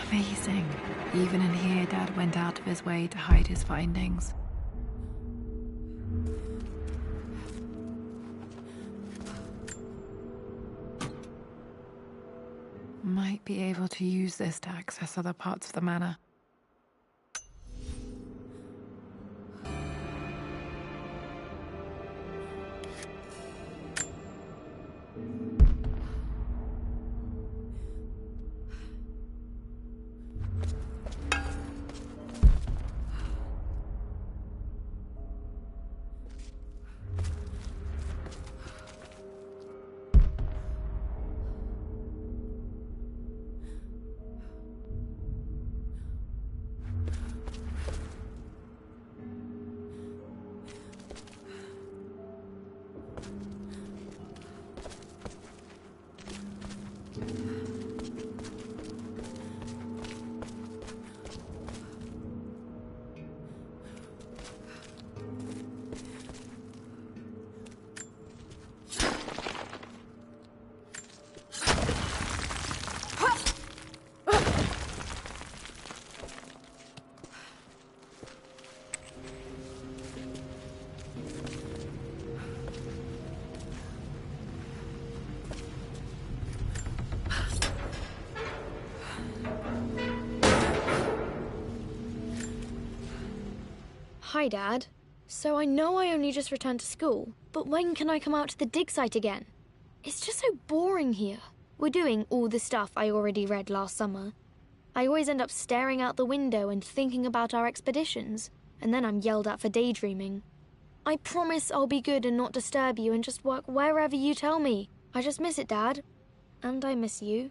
Amazing. Even in here, Dad went out of his way to hide his findings. Might be able to use this to access other parts of the manor. Hi, Dad. So I know I only just returned to school, but when can I come out to the dig site again? It's just so boring here. We're doing all the stuff I already read last summer. I always end up staring out the window and thinking about our expeditions, and then I'm yelled at for daydreaming. I promise I'll be good and not disturb you and just work wherever you tell me. I just miss it, Dad. And I miss you.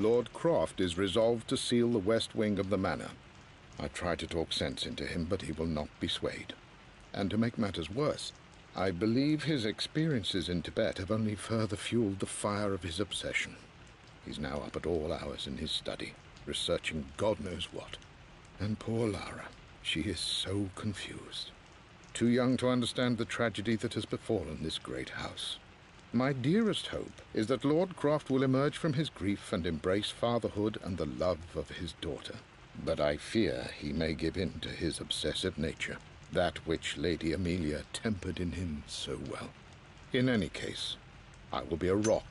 Lord Croft is resolved to seal the west wing of the manor. I try to talk sense into him, but he will not be swayed. And to make matters worse, I believe his experiences in Tibet have only further fueled the fire of his obsession. He's now up at all hours in his study, researching God knows what. And poor Lara, she is so confused. Too young to understand the tragedy that has befallen this great house. My dearest hope is that Lord Croft will emerge from his grief and embrace fatherhood and the love of his daughter. But I fear he may give in to his obsessive nature, that which Lady Amelia tempered in him so well. In any case, I will be a rock.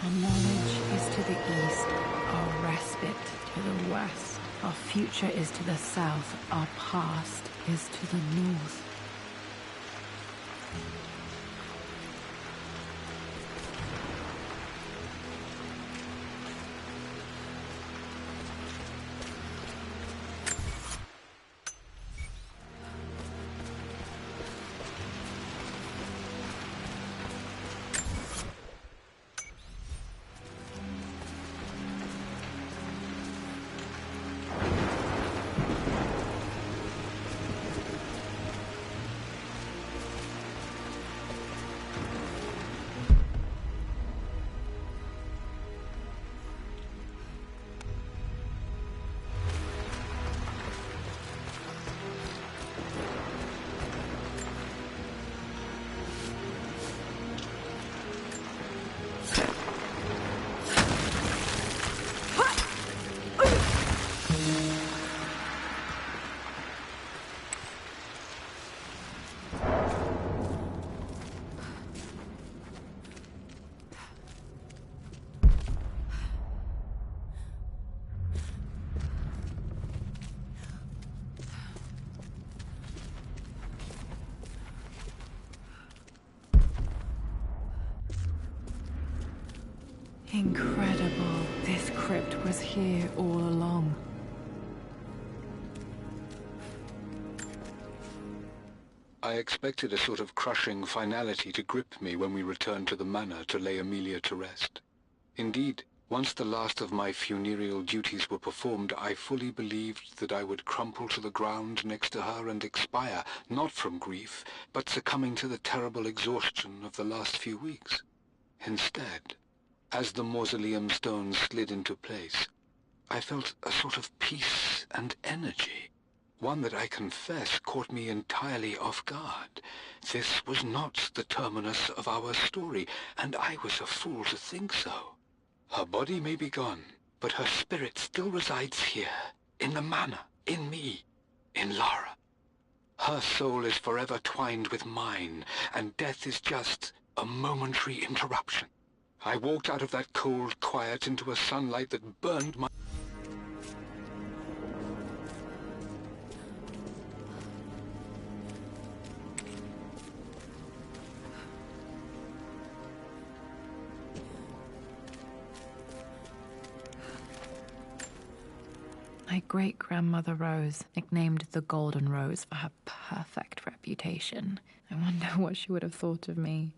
Our knowledge is to the east, our respite to the west. Our future is to the south, our past is to the north. Incredible. This crypt was here all along. I expected a sort of crushing finality to grip me when we returned to the manor to lay Amelia to rest. Indeed, once the last of my funereal duties were performed, I fully believed that I would crumple to the ground next to her and expire, not from grief, but succumbing to the terrible exhaustion of the last few weeks. Instead, as the mausoleum stones slid into place, I felt a sort of peace and energy. One that I confess caught me entirely off guard. This was not the terminus of our story, and I was a fool to think so. Her body may be gone, but her spirit still resides here, in the manor, in me, in Lara. Her soul is forever twined with mine, and death is just a momentary interruption. I walked out of that cold quiet into a sunlight that burned my... My great-grandmother Rose, nicknamed the Golden Rose for her perfect reputation. I wonder what she would have thought of me.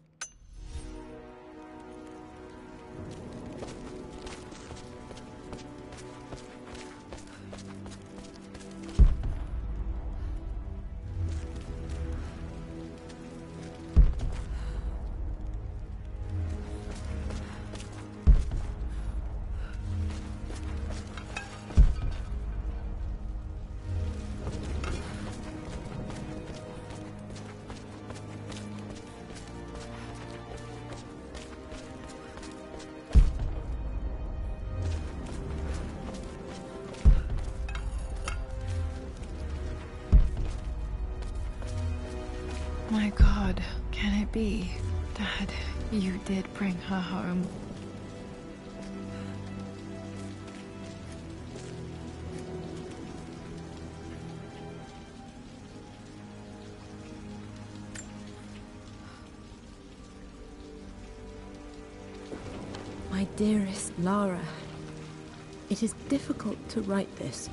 My God, can it be? Dad, you did bring her home. My dearest Lara, it is difficult to write this,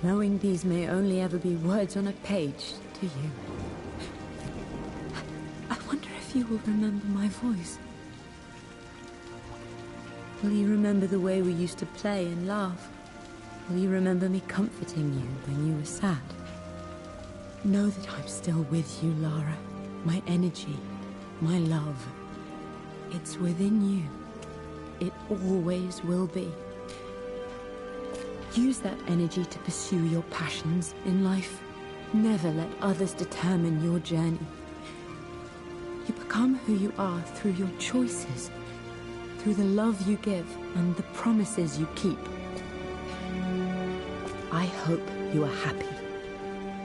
knowing these may only ever be words on a page to you. I wonder if you will remember my voice. Will you remember the way we used to play and laugh? Will you remember me comforting you when you were sad? Know that I'm still with you, Lara. My energy, my love. It's within you. It always will be. Use that energy to pursue your passions in life. Never let others determine your journey. You become who you are through your choices, through the love you give and the promises you keep. I hope you are happy,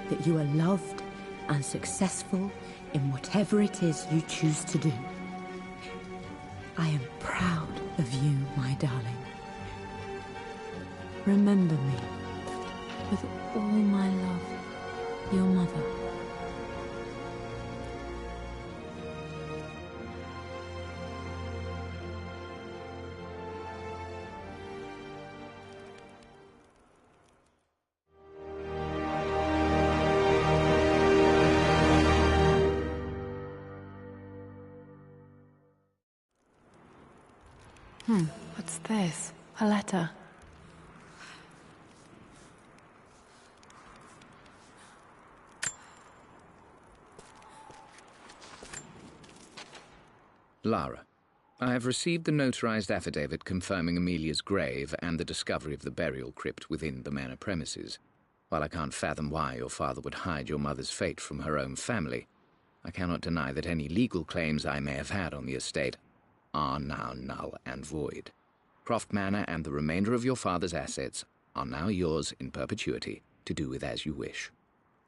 that you are loved and successful in whatever it is you choose to do. I am proud of you, my darling. Remember me. With all my love, your mother. What's this? A letter. Lara, I have received the notarized affidavit confirming Amelia's grave and the discovery of the burial crypt within the manor premises. While I can't fathom why your father would hide your mother's fate from her own family, I cannot deny that any legal claims I may have had on the estate are now null and void. Croft Manor and the remainder of your father's assets are now yours in perpetuity to do with as you wish.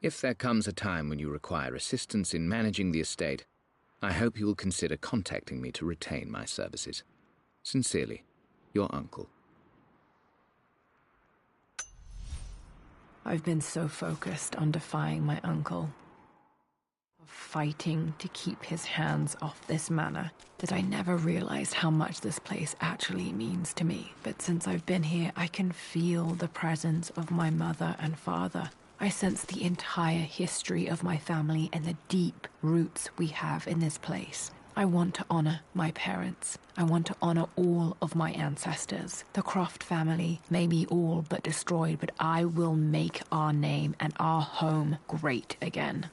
If there comes a time when you require assistance in managing the estate, I hope you will consider contacting me to retain my services. Sincerely, your uncle. I've been so focused on defying my uncle, fighting to keep his hands off this manor, that I never realized how much this place actually means to me. But since I've been here, I can feel the presence of my mother and father. I sense the entire history of my family and the deep roots we have in this place. I want to honor my parents. I want to honor all of my ancestors. The Croft family may be all but destroyed, but I will make our name and our home great again.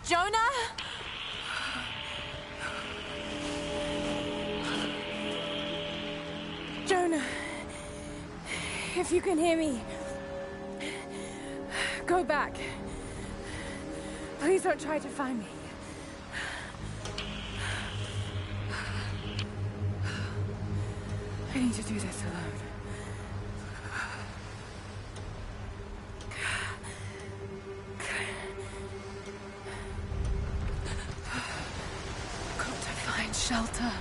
Jonah? Jonah, if you can hear me, go back. Please don't try to find me. I need to do this alone. Got to find shelter.